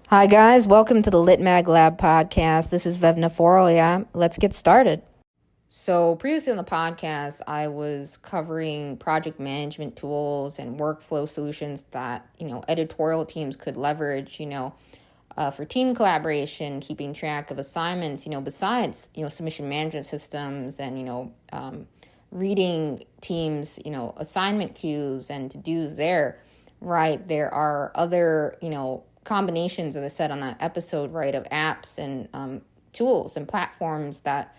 Hi, guys. Welcome to the Lit Mag Lab podcast. This is Vevna Forrow. Yeah, let's get started. So previously on the podcast, I was covering project management tools and workflow solutions that, editorial teams could leverage, for team collaboration, keeping track of assignments, besides, submission management systems and, reading teams, assignment queues and to-dos there, right? There are other, combinations, as I said on that episode, right, of apps and tools and platforms that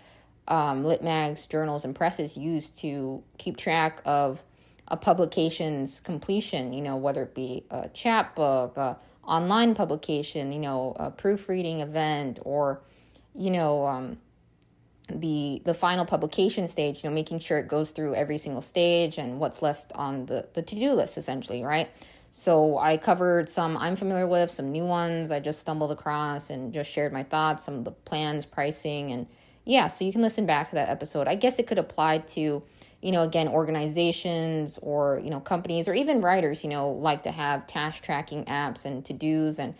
lit mags, journals, and presses use to keep track of a publication's completion, whether it be a chapbook, a online publication, a proofreading event, or, the final publication stage, making sure it goes through every single stage and what's left on the to-do list, essentially, right? So I covered some I'm familiar with, some new ones I just stumbled across and just shared my thoughts, some of the plans, pricing, and yeah, so you can listen back to that episode. I guess it could apply to, again, organizations or, companies or even writers, like to have task tracking apps and to-dos and,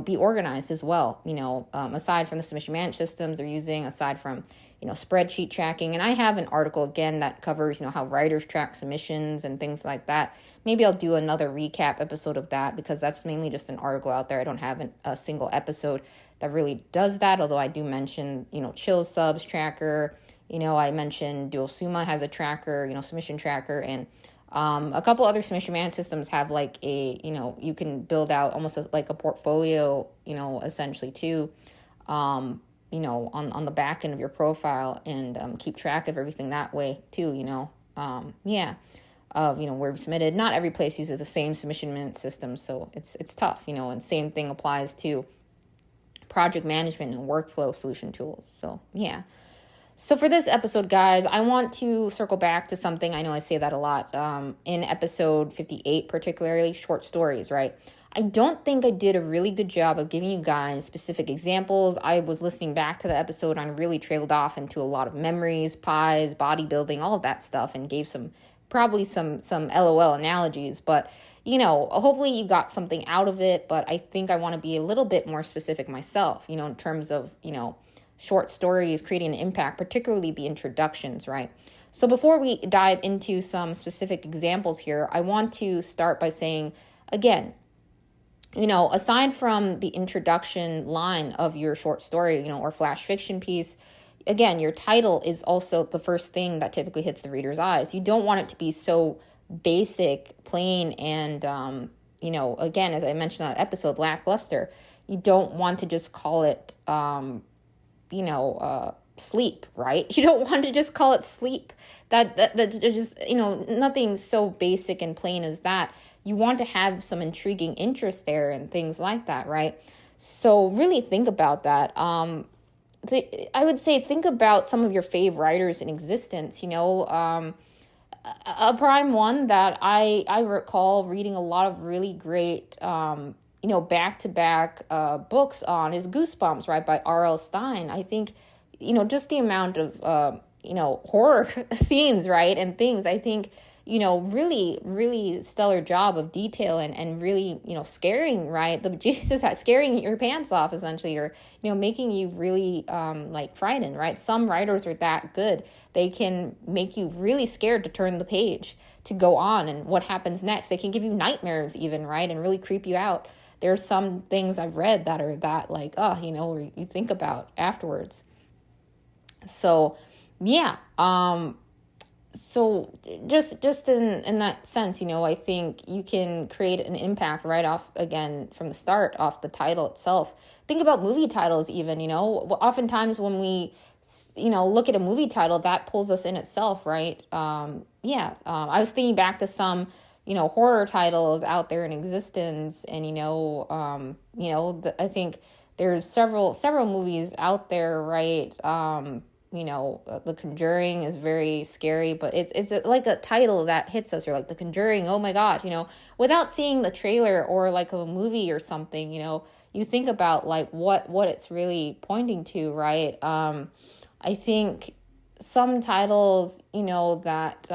be organized as well, aside from the submission management systems they're using, aside from, spreadsheet tracking. And I have an article, again, that covers, how writers track submissions and things like that. Maybe I'll do another recap episode of that because that's mainly just an article out there. I don't have a single episode that really does that, although I do mention, Chill Subs tracker. I mentioned DualSumma has a tracker, submission tracker, and a couple other submission management systems have like a, you can build out almost like a portfolio, essentially too, on the back end of your profile and keep track of everything that way too, of, where we submitted. Not every place uses the same submission management system, so it's tough, and same thing applies to project management and workflow solution tools. So, yeah. So for this episode, guys, I want to circle back to something. I know I say that a lot in episode 58, particularly short stories, right? I don't think I did a really good job of giving you guys specific examples. I was listening back to the episode and I really trailed off into a lot of memories, pies, bodybuilding, all of that stuff, and gave probably some LOL analogies, but hopefully you got something out of it. But I think I want to be a little bit more specific myself, in terms of, short stories creating an impact, particularly the introductions, right? So before we dive into some specific examples here, I want to start by saying, again, aside from the introduction line of your short story, or flash fiction piece, again, your title is also the first thing that typically hits the reader's eyes. You don't want it to be so basic, plain, and, again, as I mentioned on that episode, lackluster. You don't want to just call it, sleep, right? You don't want to just call it sleep. That just, nothing so basic and plain as that. You want to have some intriguing interest there and things like that, right? So really think about that. I would say think about some of your favorite writers in existence, a prime one that I recall reading a lot of really great, back-to-back books on is Goosebumps, right, by R.L. Stine. I think, just the amount of, horror scenes, right, and things, I think, really, really stellar job of detail and really, scaring, right, scaring your pants off, essentially, or, making you really, frightened, right? Some writers are that good. They can make you really scared to turn the page, to go on, and what happens next. They can give you nightmares even, right, and really creep you out. There's some things I've read that are that or you think about afterwards. So, yeah. So just in that sense, I think you can create an impact right off, again, from the start, off the title itself. Think about movie titles even, oftentimes when we, look at a movie title, that pulls us in itself, right? I was thinking back to some, horror titles out there in existence. And, I think there's several movies out there, right? The Conjuring is very scary, but it's like a title that hits us. You're like, The Conjuring, oh my God, without seeing the trailer or like a movie or something, you think about like what it's really pointing to, right? I think some titles, that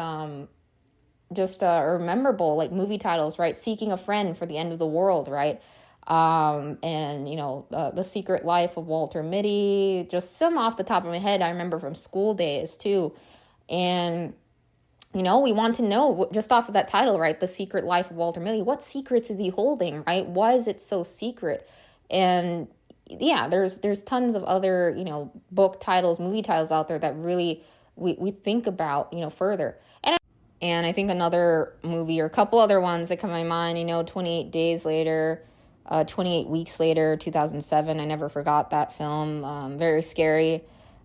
just are memorable, like movie titles, right? Seeking a Friend for the End of the World, right? And, The Secret Life of Walter Mitty, just some off the top of my head I remember from school days too. And, we want to know just off of that title, right? The Secret Life of Walter Mitty. What secrets is he holding, right? Why is it so secret? And yeah, there's tons of other, book titles, movie titles out there that really we think about, further. And I think another movie or a couple other ones that come to my mind, 28 Days Later, 28 Weeks Later, 2007. I never forgot that film. Very scary.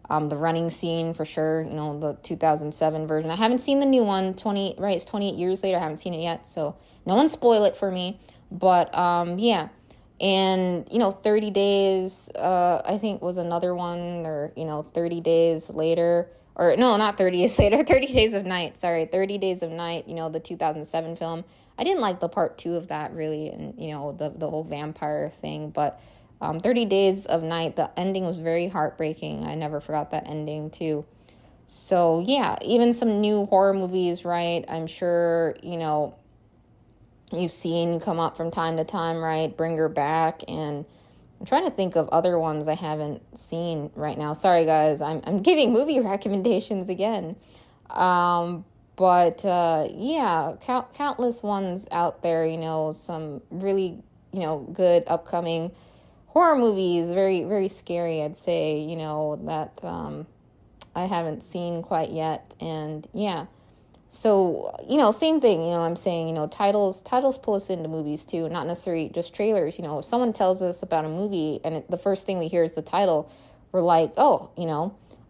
The running scene for sure, the 2007 version. I haven't seen the new one, it's 28 years later. I haven't seen it yet, so no one spoil it for me. But yeah. And, 30 Days, I think was another one, or, 30 Days Later, or no, not 30 Days Later, 30 Days of Night, 30 Days of Night, the 2007 film. I didn't like the part 2 of that really, and, the whole vampire thing, but 30 Days of Night, the ending was very heartbreaking. I never forgot that ending too. So yeah, even some new horror movies, right? I'm sure, you've seen come up from time to time, right? Bring Her Back, and I'm trying to think of other ones I haven't seen right now. Sorry, guys, I'm giving movie recommendations again. But yeah, countless ones out there, some really, good upcoming horror movies, very, very scary, I'd say, that I haven't seen quite yet. And yeah. So, same thing, I'm saying, titles pull us into movies too, not necessarily just trailers. If someone tells us about a movie and the first thing we hear is the title, we're like, oh,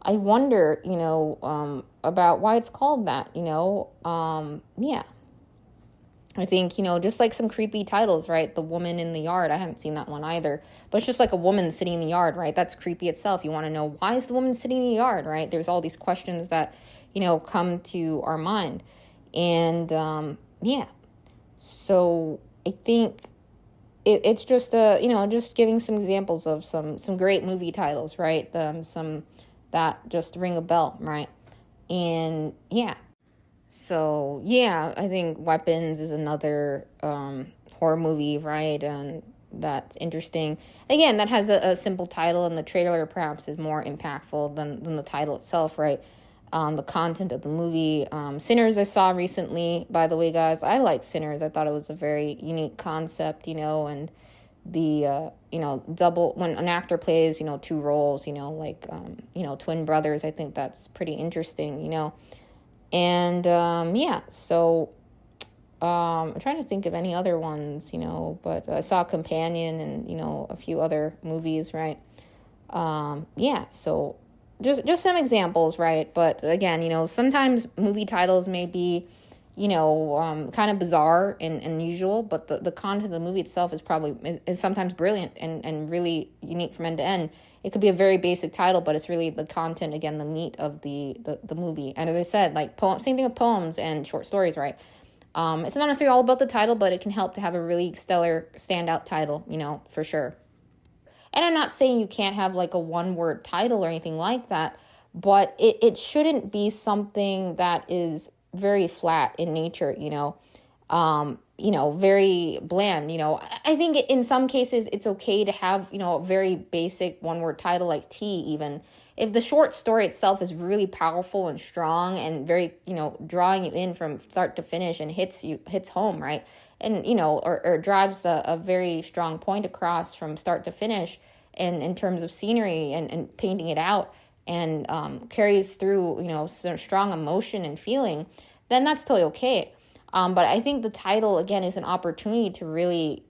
I wonder, about why it's called that, yeah. I think, just like some creepy titles, right? The Woman in the Yard. I haven't seen that one either, but it's just like a woman sitting in the yard, right? That's creepy itself. You want to know, why is the woman sitting in the yard, right? There's all these questions that, come to our mind. And, yeah. So I think it's just, just giving some examples of some great movie titles, right? Some that just ring a bell, right? And yeah. So, yeah, I think Weapons is another horror movie, right? And that's interesting. Again, that has a simple title, and the trailer perhaps is more impactful than the title itself, right? The content of the movie. Sinners I saw recently, by the way, guys. I like Sinners. I thought it was a very unique concept, and the, double, when an actor plays, two roles, like, twin brothers. I think that's pretty interesting, And, yeah, so, I'm trying to think of any other ones, but I saw Companion and, a few other movies, right? Yeah, so just some examples, right? But again, sometimes movie titles may be, kind of bizarre and unusual, but the content of the movie itself is sometimes brilliant and really unique from end to end. It could be a very basic title, but it's really the content, again, the meat of the movie. And as I said, like same thing with poems and short stories, right? It's not necessarily all about the title, but it can help to have a really stellar standout title, for sure. And I'm not saying you can't have like a one-word title or anything like that, but it shouldn't be something that is very flat in nature, very bland, I think in some cases it's okay to have, a very basic one-word title like T even. If the short story itself is really powerful and strong and very, drawing you in from start to finish and hits home, right? And, or drives a very strong point across from start to finish and in terms of scenery and painting it out and carries through, some strong emotion and feeling, then that's totally okay. But I think the title, again, is an opportunity to really,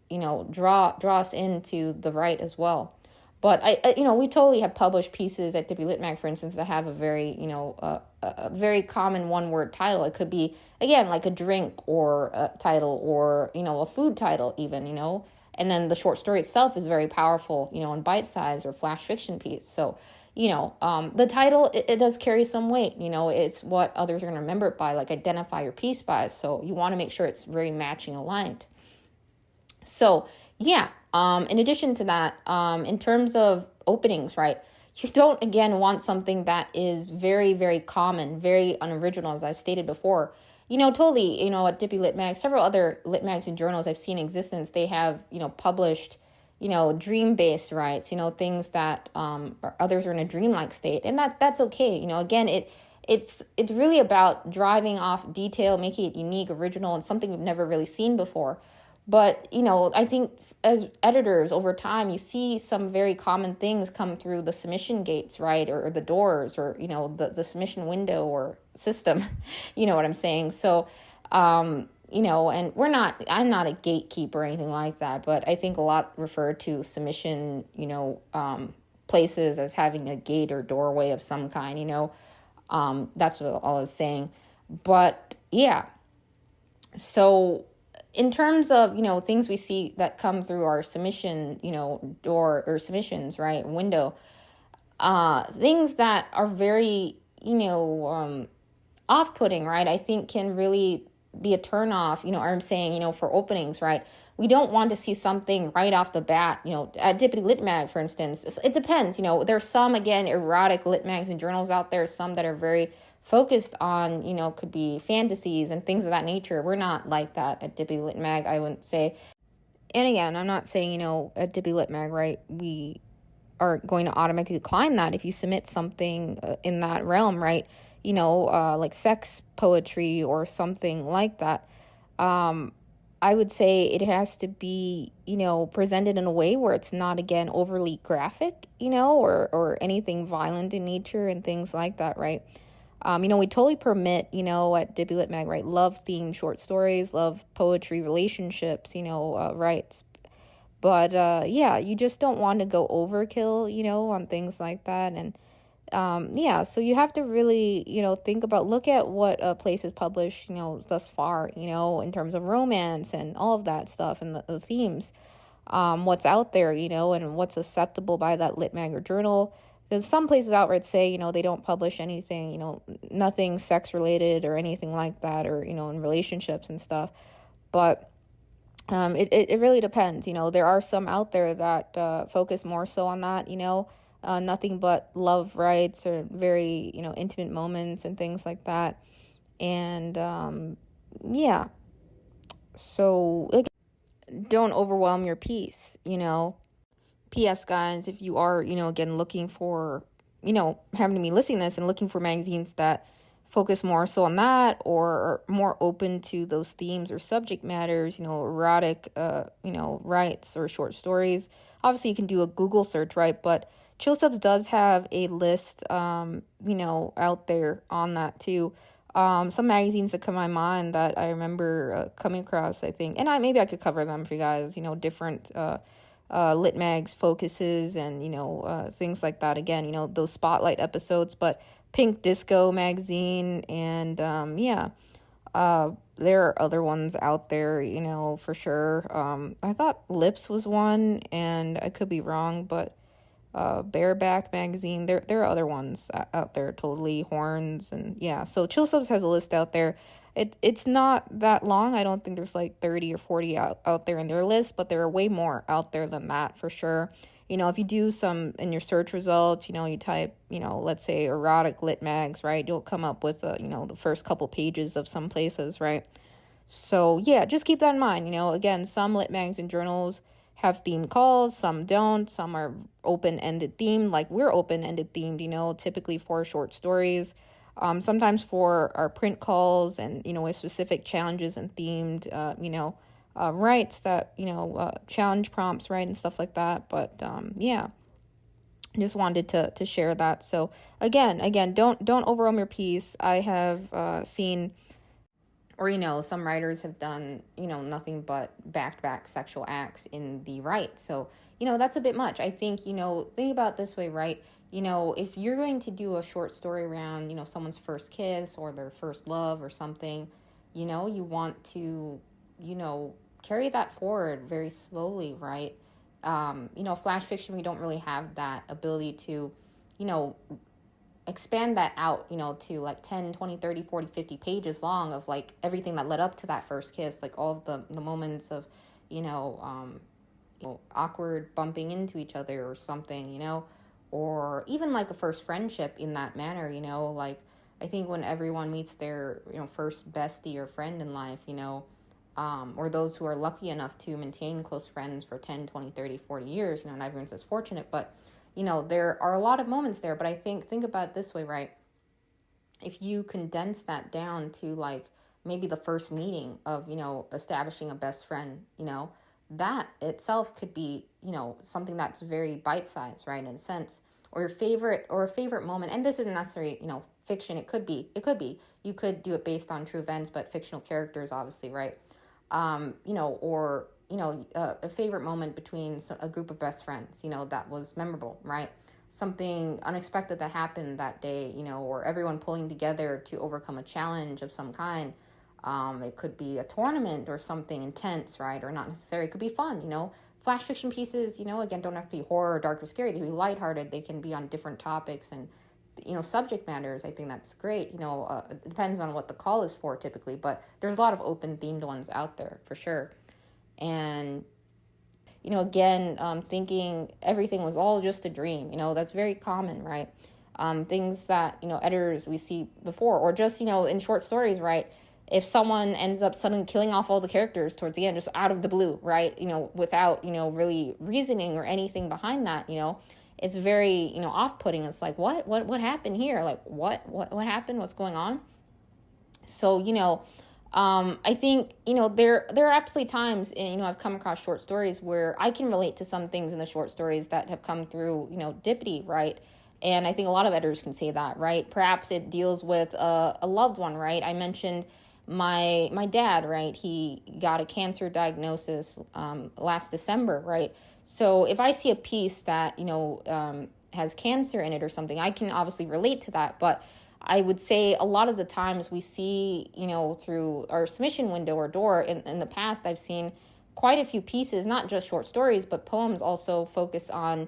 draw us into the right as well. But I we totally have published pieces at Dippy Lit Mag, for instance, that have a very, a very common one-word title. It could be, again, like a drink or a title or, a food title even, and then the short story itself is very powerful, and bite-size or flash fiction piece. So, the title, it does carry some weight, it's what others are going to remember it by, like identify your piece by. So you want to make sure it's very matching aligned. So, yeah. In addition to that, in terms of openings, right, you don't, again, want something that is very, very common, very unoriginal, as I've stated before. Totally, at Dippy Lit Mag, several other lit mags and journals I've seen in existence, they have, published, dream-based rights, things that others are in a dreamlike state, and that's okay. Again, it's really about driving off detail, making it unique, original, and something we've never really seen before. But, I think as editors over time, you see some very common things come through the submission gates, right? Or the doors, or, the submission window or system, you know what I'm saying? So, and I'm not a gatekeeper or anything like that, but I think a lot refer to submission, places as having a gate or doorway of some kind, that's what I was saying. But yeah, so in terms of, things we see that come through our submission, door or submissions, right, window, things that are very, off-putting, right, I think can really be a turnoff, or I'm saying, for openings, right? We don't want to see something right off the bat, at Dippity Lit Mag, for instance. It depends, there's some, again, erotic lit mags and journals out there, some that are very focused on, could be fantasies and things of that nature. We're not like that at Dippity Lit Mag, I wouldn't say. And again, I'm not saying, at Dippity Lit Mag, right, we are going to automatically decline that if you submit something in that realm, right? Like sex poetry or something like that. I would say it has to be, presented in a way where it's not, again, overly graphic, or anything violent in nature and things like that, right? We totally permit, at Dippy Lit Mag, right, love-themed short stories, love poetry, relationships, rights. But, yeah, you just don't want to go overkill, on things like that. And, so you have to really, think about, look at what a place has published, thus far, in terms of romance and all of that stuff and the themes, what's out there, and what's acceptable by that lit mag or journal. Because some places outright say, they don't publish anything, nothing sex related or anything like that, or, in relationships and stuff. But it really depends. There are some out there that focus more so on that, nothing but love rights or very, intimate moments and things like that. And yeah. So again, don't overwhelm your piece, P.S. guys, if you are, again, looking for, having to be listening to this and looking for magazines that focus more so on that or are more open to those themes or subject matters, erotic, rights or short stories, obviously you can do a Google search, right? But Chill Subs does have a list, out there on that too. Some magazines that come to my mind that I remember coming across, I think, and maybe I could cover them for you guys, different lit mags focuses and things like that, again, those spotlight episodes. But Pink Disco magazine and there are other ones out there, for sure. I thought Lips was one, and I could be wrong, but Bareback magazine, there are other ones out there, totally, Horns, and yeah. So Chill Subs has a list out there. It's not that long. I don't think there's like 30 or 40 out there in their list, but there are way more out there than that for sure. If you do some in your search results, you type, let's say erotic lit mags, right? You'll come up with, the first couple pages of some places, right? So yeah, just keep that in mind. Again, some lit mags and journals have themed calls, some don't, some are open-ended themed, like we're open-ended themed, typically for short stories. Sometimes for our print calls and, with specific challenges and themed, rights that, challenge prompts, right, and stuff like that. But, yeah, just wanted to share that. So again, don't overwhelm your piece. I have think some writers have done, nothing but back-to-back sexual acts in the right. So, that's a bit much. I think, think about it this way, right? If you're going to do a short story around, someone's first kiss or their first love or something, you want to, carry that forward very slowly, right? Flash fiction, we don't really have that ability to, expand that out, to like 10, 20, 30, 40, 50 pages long of like everything that led up to that first kiss, like all of the moments of, awkward bumping into each other or something, or even like a first friendship in that manner, like I think when everyone meets their, first bestie or friend in life, or those who are lucky enough to maintain close friends for 10, 20, 30, 40 years, not everyone's as fortunate, but, there are a lot of moments there. But I think about it this way, right? If you condense that down to like maybe the first meeting of, establishing a best friend, that itself could be, something that's very bite-sized, right, in a sense, or a favorite moment. And this isn't necessarily, fiction. It could be, you could do it based on true events, but fictional characters, obviously, right? Or a favorite moment between a group of best friends, that was memorable, right? Something unexpected that happened that day, or everyone pulling together to overcome a challenge of some kind. It could be a tournament or something intense, right? Or not necessarily. It could be fun, Flash fiction pieces, again, don't have to be horror, dark, or scary. They can be lighthearted. They can be on different topics and, subject matters. I think that's great. It depends on what the call is for typically, but there's a lot of open themed ones out there for sure. And, again, thinking everything was all just a dream, that's very common, right? Things that, editors we see before, or just, in short stories, right? If someone ends up suddenly killing off all the characters towards the end, just out of the blue, right? Without, really reasoning or anything behind that, it's very, off-putting. It's like, what happened here? Like, what happened? What's going on? So, I think, there are absolutely times, and, I've come across short stories where I can relate to some things in the short stories that have come through, Dippity, right? And I think a lot of editors can say that, right? Perhaps it deals with a loved one, right? I mentioned my dad, right? He got a cancer diagnosis last December, right? So if I see a piece that, has cancer in it or something, I can obviously relate to that. But I would say a lot of the times we see, through our submission window or door in the past, I've seen quite a few pieces, not just short stories, but poems also focus on,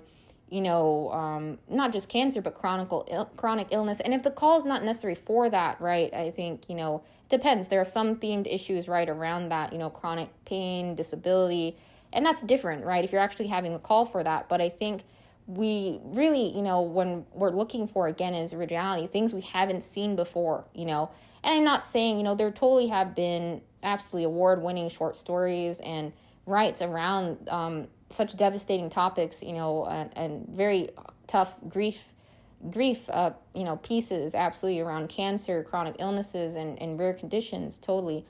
not just cancer, but chronic illness. And if the call is not necessary for that, right, I think, it depends. There are some themed issues right around that, chronic pain, disability, and that's different, right, if you're actually having a call for that. But I think we really, when we're looking for, again, is originality, things we haven't seen before, and I'm not saying, there totally have been absolutely award-winning short stories and writes around such devastating topics, and very tough grief, pieces, absolutely, around cancer, chronic illnesses, and rare conditions, totally.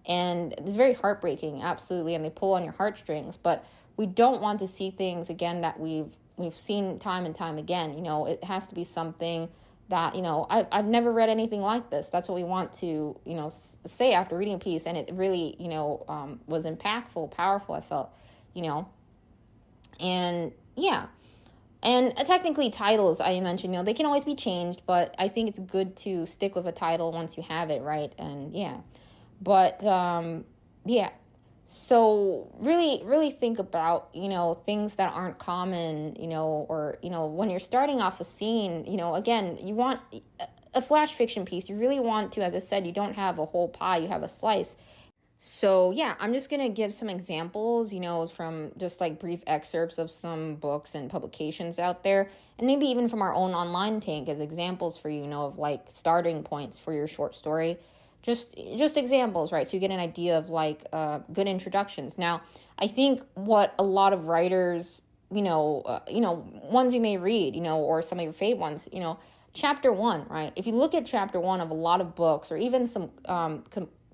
And it's very heartbreaking, absolutely, and they pull on your heartstrings. But we don't want to see things, again, that we've seen time and time again. It has to be something that, I've never read anything like this. That's what we want to, say after reading a piece. And it really, was impactful, powerful, I felt, and yeah. And technically titles, I mentioned, they can always be changed, but I think it's good to stick with a title once you have it, right? And yeah. But, yeah. So really, really think about, things that aren't common, or, when you're starting off a scene, again, you want a flash fiction piece. You really want to, as I said, you don't have a whole pie, you have a slice. So yeah, I'm just going to give some examples, from just like brief excerpts of some books and publications out there, and maybe even from our own online tank as examples for you, of like starting points for your short story. Just examples, right? So you get an idea of like good introductions. Now, I think what a lot of writers, ones you may read, or some of your favorite ones, chapter 1, right? If you look at chapter 1 of a lot of books, or even some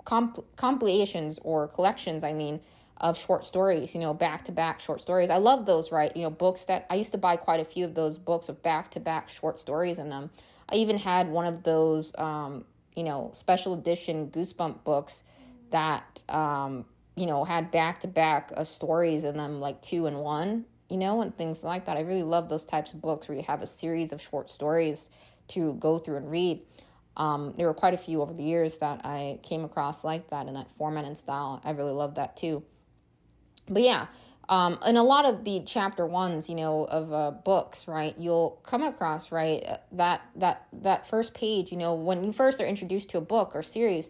compilations or collections, of short stories, back-to-back short stories. I love those, right? Books that I used to buy quite a few of those books of back-to-back short stories in them. I even had one of those, special edition Goosebump books that, had back-to-back stories in them, like 2 in 1, and things like that. I really love those types of books where you have a series of short stories to go through and read. There were quite a few over the years that I came across like that in that format and style. I really love that too. But yeah, in a lot of the chapter 1s, of books, right, you'll come across, right, that first page, when you first are introduced to a book or series,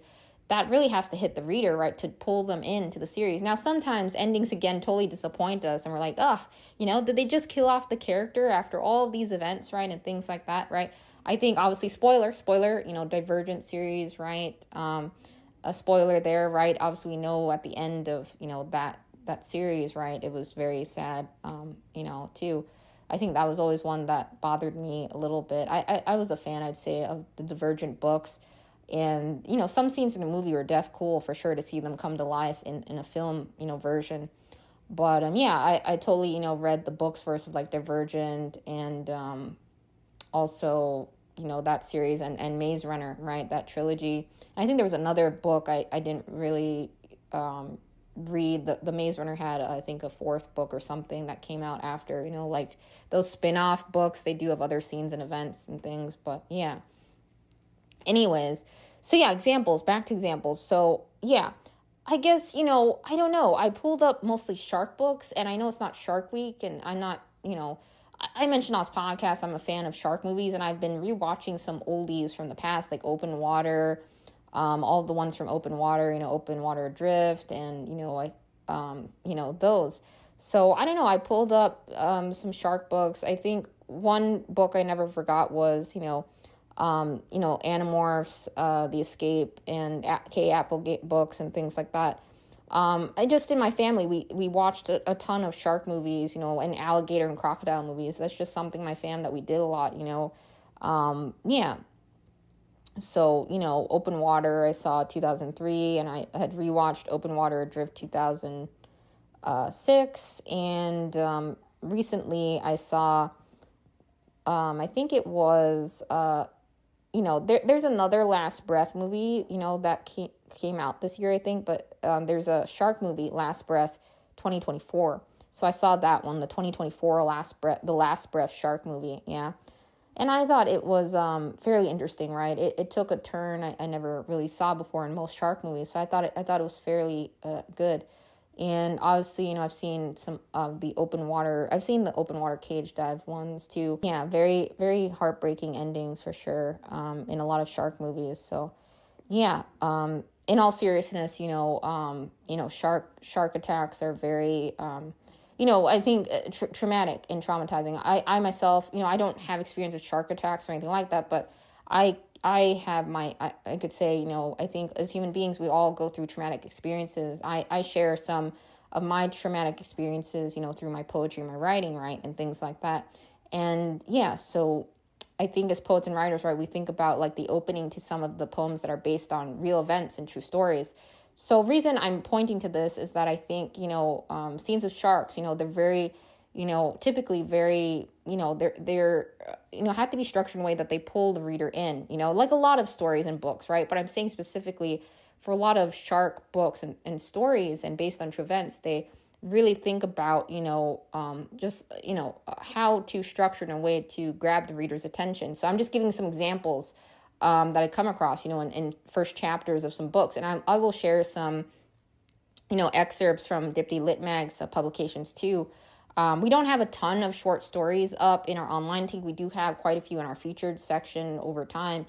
that really has to hit the reader, right, to pull them into the series. Now, sometimes endings, again, totally disappoint us, and we're like, did they just kill off the character after all of these events, right, and things like that, right? I think, obviously, spoiler, Divergent series, right, a spoiler there, right? Obviously, we know at the end of, that series, right? It was very sad, too. I think that was always one that bothered me a little bit. I was a fan, I'd say, of the Divergent books. And, some scenes in the movie were cool for sure to see them come to life in a film, version. But, I totally, read the books first of like Divergent and also, that series and Maze Runner, right? That trilogy. And I think there was another book I didn't really read. The Maze Runner had, I think, a fourth book or something that came out after, like those spin-off books they do of other scenes and events and things. But yeah. Anyways, so yeah, back to examples. So yeah, I guess, I don't know. I pulled up mostly shark books, and I know it's not Shark Week, and I'm not, I mentioned on this podcast, I'm a fan of shark movies, and I've been rewatching some oldies from the past, like Open Water, all the ones from Open Water, Open Water Adrift, and, those. So I don't know. I pulled up some shark books. I think one book I never forgot was, Animorphs, The Escape, and Kay Applegate books and things like that. I just, in my family, we watched a ton of shark movies, and alligator and crocodile movies. That's just something in my fam that we did a lot, yeah. So, Open Water, I saw 2003, and I had rewatched Open Water Adrift 2006, and recently I saw, I think it was, there's another Last Breath movie, that came out this year, I think, but there's a shark movie, Last Breath 2024. So I saw that one, the 2024 the Last Breath shark movie, yeah. And I thought it was fairly interesting, right? It took a turn I never really saw before in most shark movies, so I thought it was fairly good. And obviously, I've seen some of the open water. I've seen the open water cage dive ones too. Yeah, very, very heartbreaking endings for sure. In a lot of shark movies. So, yeah. In all seriousness, shark attacks are very, I think traumatic and traumatizing. I myself, I don't have experience with shark attacks or anything like that, but I have I could say, I think as human beings, we all go through traumatic experiences. I share some of my traumatic experiences, through my poetry, my writing, right, and things like that. And yeah, so I think as poets and writers, right, we think about like the opening to some of the poems that are based on real events and true stories. So reason I'm pointing to this is that I think, scenes with sharks, they're very, typically very, they're have to be structured in a way that they pull the reader in, like a lot of stories and books, right? But I'm saying specifically for a lot of shark books and stories and based on true events, they really think about, how to structure in a way to grab the reader's attention. So I'm just giving some examples that I come across, in first chapters of some books. And I will share some, excerpts from Dipty Lit Mag's publications too. We don't have a ton of short stories up in our online team. We do have quite a few in our featured section over time,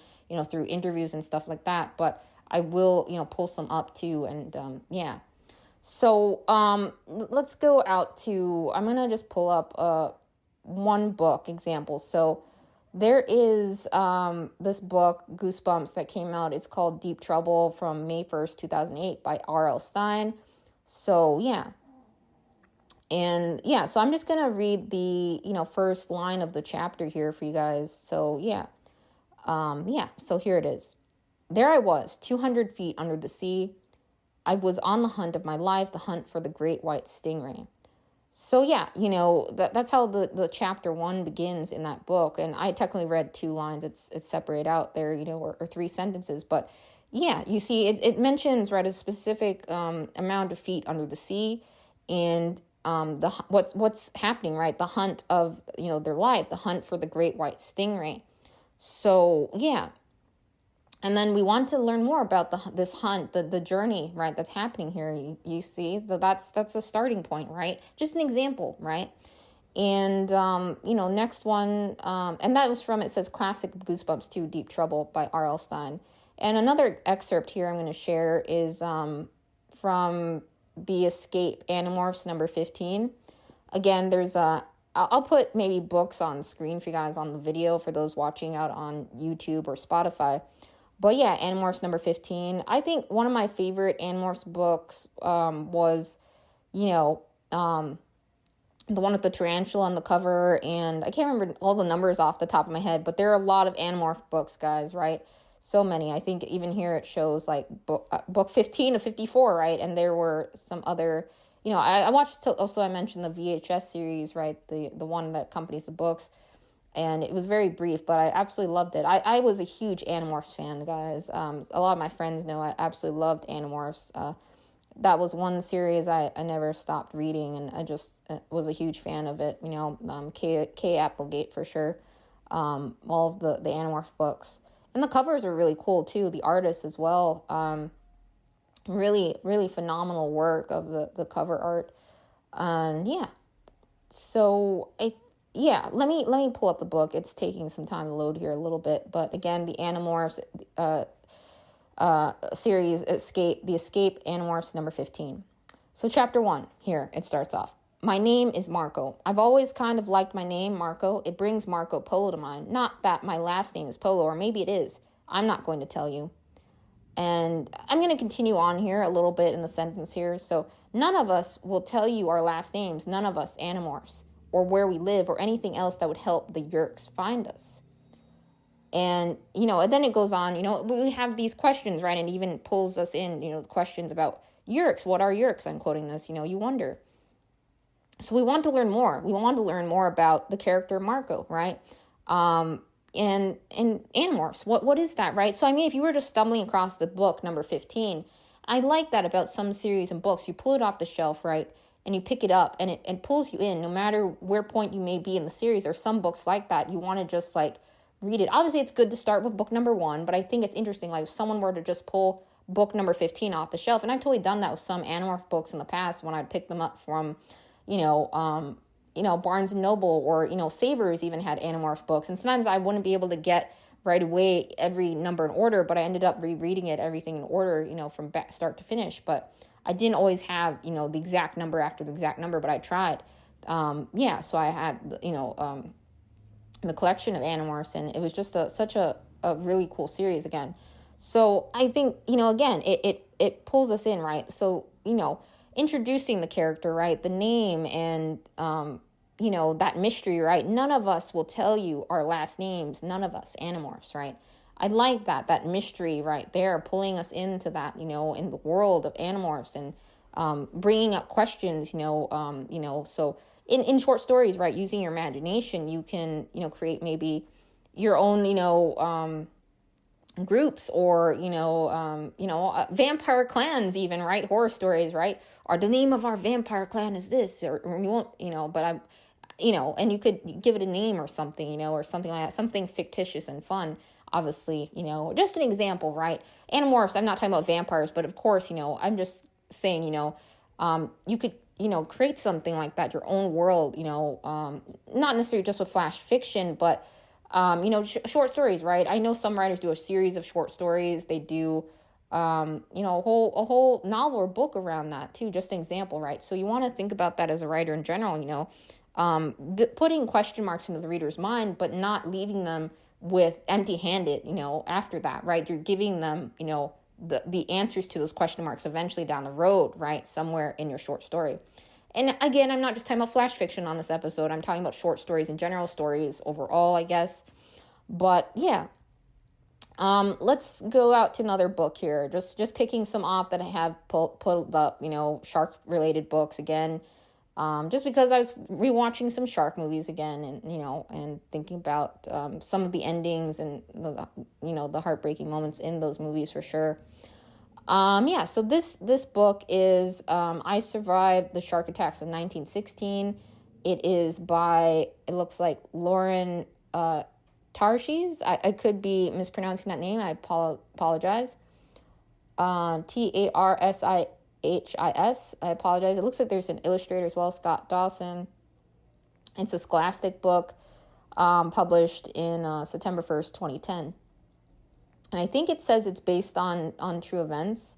through interviews and stuff like that. But I will, pull some up too. And yeah. So let's go out to, I'm going to just pull up one book example. So there is this book, Goosebumps, that came out. It's called Deep Trouble from May 1st, 2008 by R.L. Stine. So, yeah. And, yeah, so I'm just going to read the, first line of the chapter here for you guys. So, yeah. So here it is. There I was, 200 feet under the sea. I was on the hunt of my life, the hunt for the great white stingray. So yeah, that's how the chapter 1 begins in that book. And I technically read 2 lines. It's separated out there, or 3 sentences. But yeah, you see, it mentions, right, a specific amount of feet under the sea, and what's happening, right? The hunt of their life, the hunt for the great white stingray. So yeah. And then we want to learn more about this hunt, the journey, right, that's happening here. You see, that's a starting point, right? Just an example, right? And, next one, and that was from, it says Classic Goosebumps 2, Deep Trouble by R.L. Stine. And another excerpt here I'm going to share is from The Escape, Animorphs, number 15. Again, there's I'll put maybe books on screen for you guys on the video for those watching out on YouTube or Spotify. But yeah, Animorphs number 15. I think one of my favorite Animorphs books was, you know, the one with the tarantula on the cover, and I can't remember all the numbers off the top of my head, but there are a lot of Animorph books, guys, right? So many. I think even here it shows like book 15 to 54, right? And there were some other, I watched, also I mentioned the VHS series, right? The one that accompanies the books. And it was very brief, but I absolutely loved it. I was a huge Animorphs fan, guys. A lot of my friends know I absolutely loved Animorphs. That was one series I never stopped reading, and I just was a huge fan of it. K. Applegate for sure. All of the Animorphs books. And the covers are really cool, too. The artists as well. Really, really phenomenal work of the cover art. And yeah. So, let me pull up the book. It's taking some time to load here a little bit. But again, the Animorphs series, The Escape Animorphs number 15. So chapter 1, here, it starts off. My name is Marco. I've always kind of liked my name, Marco. It brings Marco Polo to mind. Not that my last name is Polo, or maybe it is. I'm not going to tell you. And I'm going to continue on here a little bit in the sentence here. So none of us will tell you our last names, none of us Animorphs, or where we live, or anything else that would help the Yeerks find us. And, and then it goes on, we have these questions, right? And even pulls us in, questions about Yeerks. What are Yeerks? I'm quoting this, you wonder. So we want to learn more. We want to learn more about the character Marco, right? And Animorphs. What is that, right? So, if you were just stumbling across the book, number 15, I like that about some series and books. You pull it off the shelf, right? And you pick it up, and it pulls you in no matter where point you may be in the series. There's some books like that. You want to just, read it. Obviously, it's good to start with book number 1, but I think it's interesting, if someone were to just pull book number 15 off the shelf, and I've totally done that with some Animorph books in the past when I'd pick them up from, Barnes and Noble, or, Savers even had Animorph books, and sometimes I wouldn't be able to get right away every number in order, but I ended up rereading everything in order, from start to finish, but I didn't always have, the exact number after the exact number, but I tried. So I had, the collection of Animorphs, and it was just such a really cool series again. So I think, again, it pulls us in, right? So, introducing the character, right? The name and, that mystery, right? None of us will tell you our last names. None of us Animorphs, right? I like that mystery right there, pulling us into that, in the world of Animorphs, and bringing up questions, so in short stories, right, using your imagination, you can, create maybe your own, groups, or, vampire clans even, right? Horror stories, right? Or the name of our vampire clan is this, or you won't, but I'm, and you could give it a name or something, or something like that, something fictitious and fun. Obviously, just an example, right? Animorphs, I'm not talking about vampires, but of course, I'm just saying, you could, create something like that, your own world, not necessarily just with flash fiction, but, short stories, right? I know some writers do a series of short stories. They do, a whole novel or book around that too, just an example, right? So you want to think about that as a writer in general, putting question marks into the reader's mind, but not leaving them with empty-handed, after that, right? You're giving them, the answers to those question marks eventually down the road, right? Somewhere in your short story. And again, I'm not just talking about flash fiction on this episode. I'm talking about short stories and general stories overall, I guess. But yeah, let's go out to another book here. Just picking some off that I have pulled up, shark-related books again. Just because I was rewatching some shark movies again, and and thinking about some of the endings and the heartbreaking moments in those movies for sure. So this book is I Survived the Shark Attacks of 1916. It is by, it looks like Lauren Tarshis. I could be mispronouncing that name. I apologize. Tarshis. I apologize. It looks like there's an illustrator as well, Scott Dawson. It's a Scholastic book, published in September 1st, 2010. And I think it says it's based on true events.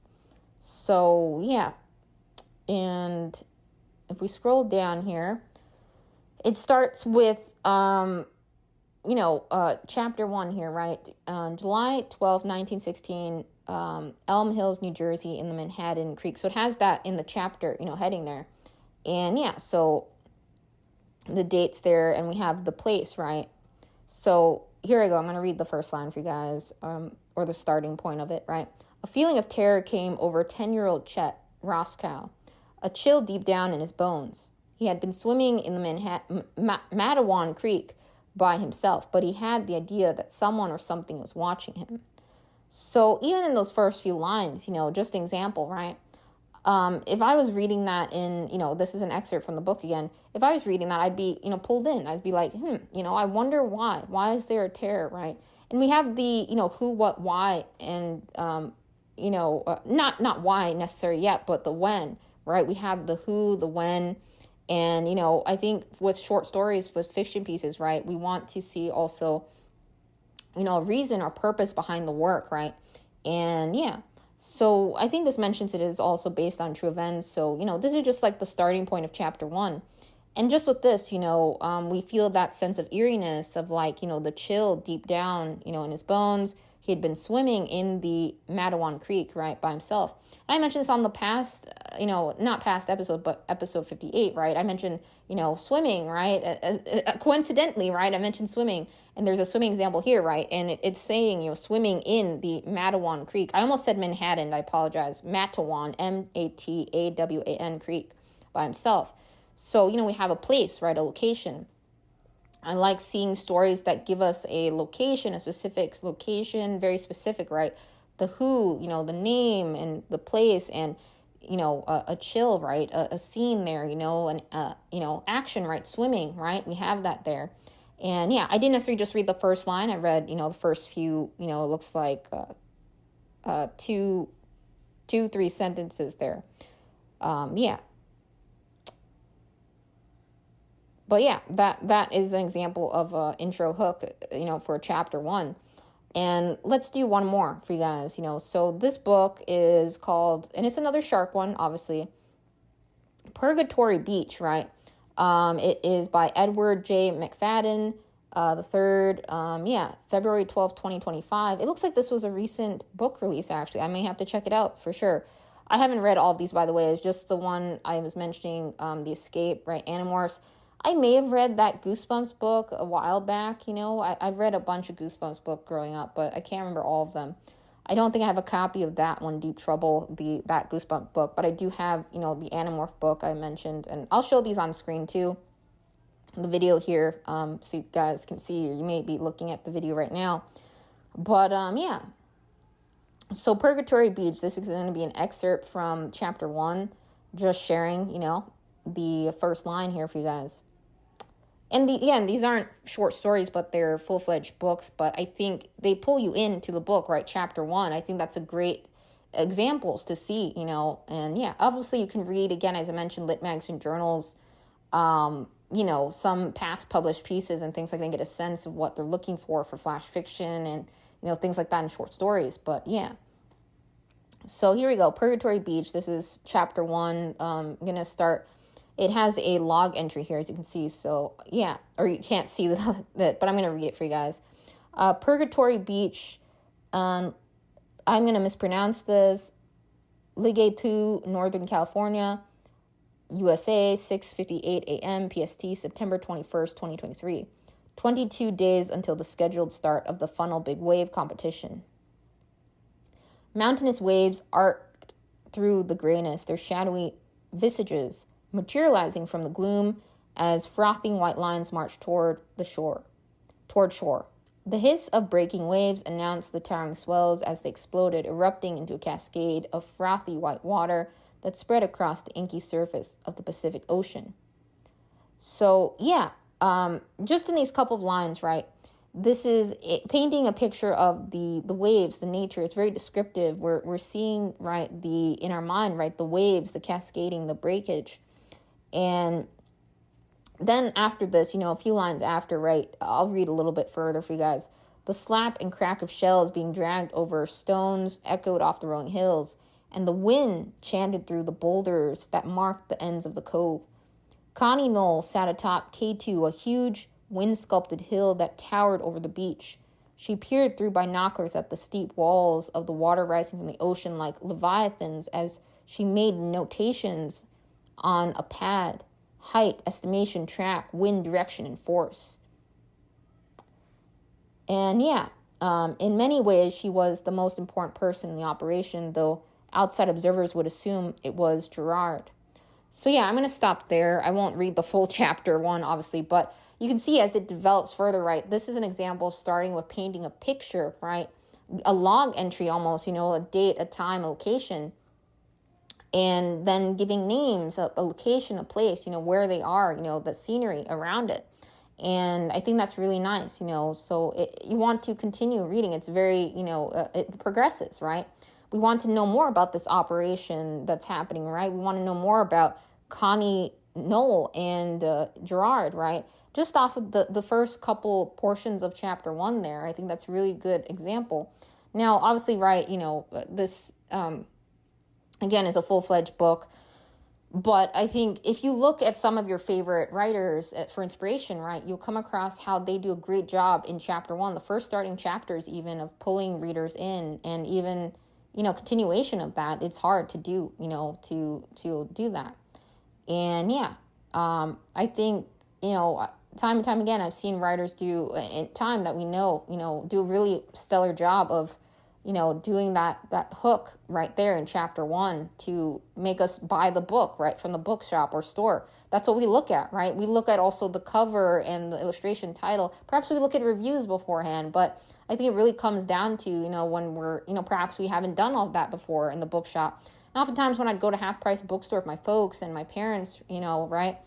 So, yeah. And if we scroll down here, it starts with, chapter 1 here, right? July 12th, 1916, Elm Hills, New Jersey, in the Manhattan Creek. So it has that in the chapter, heading there. And yeah, so the dates there, and we have the place, right? So here I go. I'm going to read the first line for you guys, or the starting point of it, right? A feeling of terror came over 10-year-old Chet Roscoe, a chill deep down in his bones. He had been swimming in the Matawan Creek by himself, but he had the idea that someone or something was watching him. So even in those first few lines, just an example, right? If I was reading that in, this is an excerpt from the book again. If I was reading that, I'd be, pulled in. I'd be like, I wonder why. Why is there a terror, right? And we have the, who, what, why, and, not why necessarily yet, but the when, right? We have the who, the when, and, I think with short stories, with fiction pieces, right, we want to see also, a reason or purpose behind the work, right? And yeah. So I think this mentions it is also based on true events. So, this is just like the starting point of chapter 1. And just with this, we feel that sense of eeriness of like, the chill deep down, in his bones. He had been swimming in the Matawan Creek, right, by himself. And I mentioned this on the past, not past episode, but episode 58, right? I mentioned, swimming, right? Coincidentally, right? I mentioned swimming, and there's a swimming example here, right? And it's saying, swimming in the Matawan Creek. I almost said Manhattan, I apologize. Matawan, Matawan Creek by himself. So, we have a place, right? A location. I like seeing stories that give us a location, a specific location, very specific, right? The who, the name and the place, and, a chill, right? A scene there, and, action, right? Swimming, right? We have that there. And yeah, I didn't necessarily just read the first line. I read, the first few, it looks like 3 sentences there. Yeah. But yeah, that is an example of an intro hook, for chapter 1. And let's do one more for you guys, So this book is called, and it's another shark one, obviously, Purgatory Beach, right? It is by Edward J. McFadden, the third, February 12th, 2025. It looks like this was a recent book release, actually. I may have to check it out for sure. I haven't read all of these, by the way. It's just the one I was mentioning, The Escape, right? Animorphs. I may have read that Goosebumps book a while back, I've read a bunch of Goosebumps book growing up, but I can't remember all of them. I don't think I have a copy of that one, Deep Trouble, that Goosebumps book, but I do have, the Animorph book I mentioned, and I'll show these on screen too, the video here, so you guys can see, or you may be looking at the video right now. But, yeah. So Purgatory Beach, this is going to be an excerpt from chapter 1, just sharing, the first line here for you guys. And these aren't short stories, but they're full-fledged books. But I think they pull you into the book, right? Chapter 1. I think that's a great examples to see, And yeah, obviously you can read, again, as I mentioned, lit magazine journals, some past published pieces and things like that, and get a sense of what they're looking for flash fiction and, things like that in short stories. But yeah. So here we go. Purgatory Beach. This is chapter 1. I'm going to start. It has a log entry here, as you can see. So, yeah, or you can't see that, but I'm going to read it for you guys. Purgatory Beach, I'm going to mispronounce this. Ligatu, Northern California, USA, 6:58 a.m. PST, September 21st, 2023. 22 days until the scheduled start of the Funnel Big Wave competition. Mountainous waves arced through the grayness, their shadowy visages materializing from the gloom as frothing white lines marched toward shore. The hiss of breaking waves announced the towering swells as they exploded, erupting into a cascade of frothy white water that spread across the inky surface of the Pacific Ocean. So, yeah, just in these couple of lines, right, this is painting a picture of the waves, the nature. It's very descriptive. We're seeing, right, in our mind, right, the waves, the cascading, the breakage. And then after this, a few lines after, right, I'll read a little bit further for you guys. The slap and crack of shells being dragged over stones echoed off the rolling hills, and the wind chanted through the boulders that marked the ends of the cove. Connie Knoll sat atop K2, a huge wind-sculpted hill that towered over the beach. She peered through binoculars at the steep walls of the water rising from the ocean like leviathans as she made notations on a pad: height, estimation, track, wind, direction, and force. And in many ways, she was the most important person in the operation, though outside observers would assume it was Gerard. So I'm going to stop there. I won't read the full chapter 1, obviously, but you can see as it develops further, right? This is an example starting with painting a picture, right? A log entry almost, a date, a time, a location, and then giving names, a location, a place, where they are, the scenery around it. And I think that's really nice, so you want to continue reading. It's very, it progresses, right? We want to know more about this operation that's happening, right? We want to know more about Connie Knoll and Gerard, right? Just off of the first couple portions of chapter 1 there. I think that's a really good example. Now, obviously, right, this, again, is a full-fledged book. But I think if you look at some of your favorite writers for inspiration, right, you'll come across how they do a great job in chapter 1, the first starting chapters even, of pulling readers in, and even, continuation of that. It's hard to do, to do that. And I think, time and time again, I've seen writers do, in time that we know, do a really stellar job of, doing that hook right there in chapter 1 to make us buy the book, right, from the bookshop or store. That's what we look at, right? We look at also the cover and the illustration title. Perhaps we look at reviews beforehand, but I think it really comes down to, when we're, perhaps we haven't done all of that before in the bookshop. And oftentimes when I'd go to half-price bookstore with my folks and my parents, right,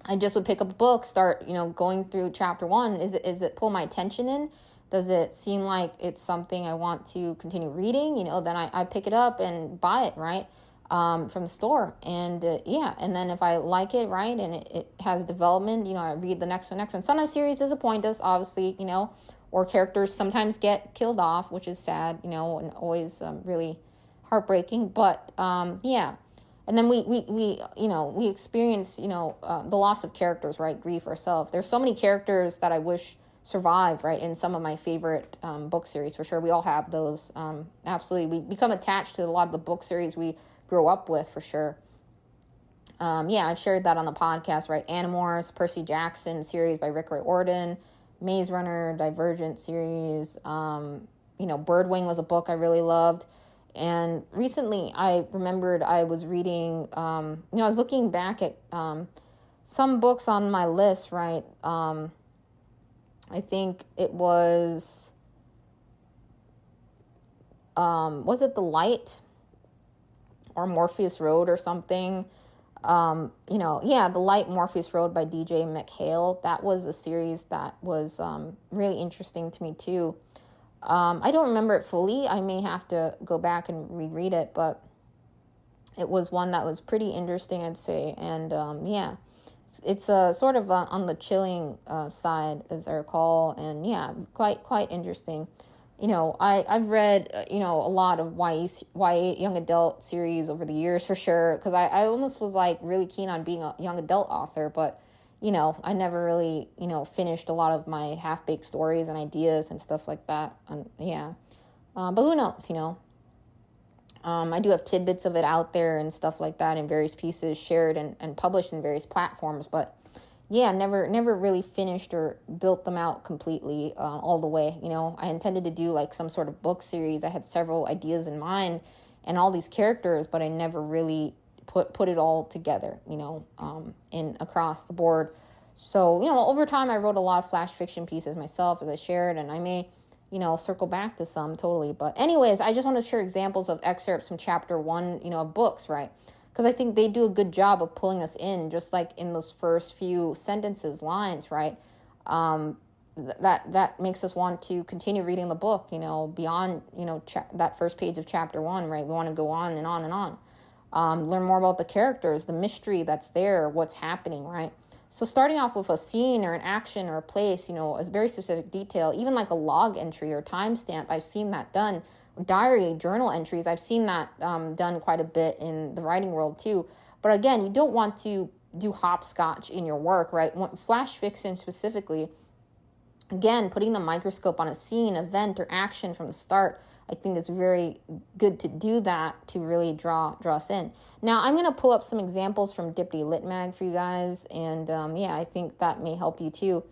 I just would pick up a book, start, going through chapter 1. Is it pull my attention in? Does it seem like it's something I want to continue reading? Then I pick it up and buy it, right, from the store. And and then if I like it, right, and it has development, I read the next one. Sometimes series disappoint us, obviously, or characters sometimes get killed off, which is sad, and always really heartbreaking. But and then we experience, the loss of characters, right, grief ourselves. There's so many characters that I wish survive, right, in some of my favorite book series, for sure. We all have those. Absolutely. We become attached to a lot of the book series we grow up with, for sure. I've shared that on the podcast, right? Animorphs, Percy Jackson series by Rick Riordan, Maze Runner, Divergent series. Birdwing was a book I really loved. And recently I remembered I was reading, I was looking back at some books on my list, right? I think it was it The Light or Morpheus Road or something? The Light, Morpheus Road by DJ McHale. That was a series that was really interesting to me too. I don't remember it fully. I may have to go back and reread it, but it was one that was pretty interesting, I'd say. And it's sort of on the chilling side, as I recall, and quite interesting. I've read a lot of YA young adult series over the years, for sure, because I almost was like really keen on being a young adult author, but I never really finished a lot of my half-baked stories and ideas and stuff like that. And but who knows? I do have tidbits of it out there and stuff like that in various pieces shared and published in various platforms. But never really finished or built them out completely all the way. I intended to do like some sort of book series. I had several ideas in mind and all these characters, but I never really put it all together, in across the board. So, over time I wrote a lot of flash fiction pieces myself, as I shared, and I may circle back to some totally. But anyways, I just want to share examples of excerpts from chapter 1, of books, right? Because I think they do a good job of pulling us in, just like in those first few sentences, lines, right? That makes us want to continue reading the book, beyond, that first page of chapter 1, right? We want to go on and on and on. Learn more about the characters, the mystery that's there, what's happening, right? So starting off with a scene or an action or a place, a very specific detail, even like a log entry or timestamp, I've seen that done. Diary, journal entries, I've seen that done quite a bit in the writing world too. But again, you don't want to do hopscotch in your work, right? Flash fiction specifically, again, putting the microscope on a scene, event, or action from the start, I think it's very good to do that to really draw us in. Now, I'm going to pull up some examples from Deputy Lit Mag for you guys, and I think that may help you too.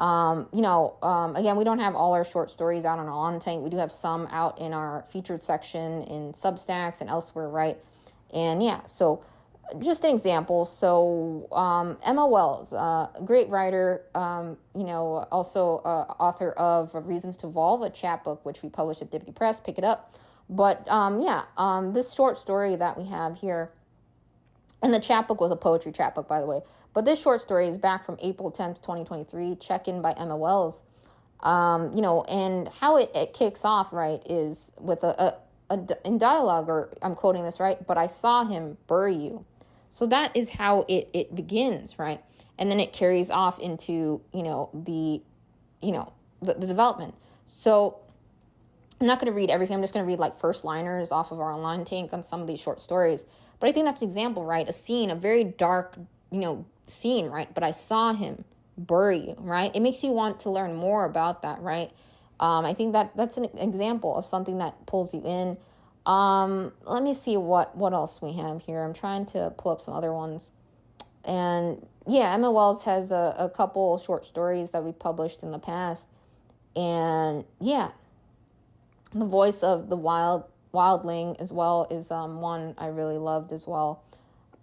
Again, we don't have all our short stories out on our On Tank. We do have some out in our featured section in Substacks and elsewhere, right? And so just an example. So Emma Wells, great writer, also author of Reasons to Evolve, a chapbook which we published at Deputy Press. Pick it up. But this short story that we have here, and the chapbook was a poetry chapbook, by the way. But this short story is back from April 10th, 2023, Check-In by Emma Wells. And how it kicks off, right, is with in dialogue, or I'm quoting this right, but I saw him bury you. So that is how it begins, right? And then it carries off into, the development. So I'm not going to read everything. I'm just going to read like first liners off of our online tank on some of these short stories. But I think that's an example, right? A scene, a very dark, scene, right? But I saw him bury you, right? It makes you want to learn more about that, right? I think that's an example of something that pulls you in. Let me see what else we have here. I'm trying to pull up some other ones. And Emma Wells has a couple short stories that we published in the past. And the voice of the wildling as well is one I really loved as well.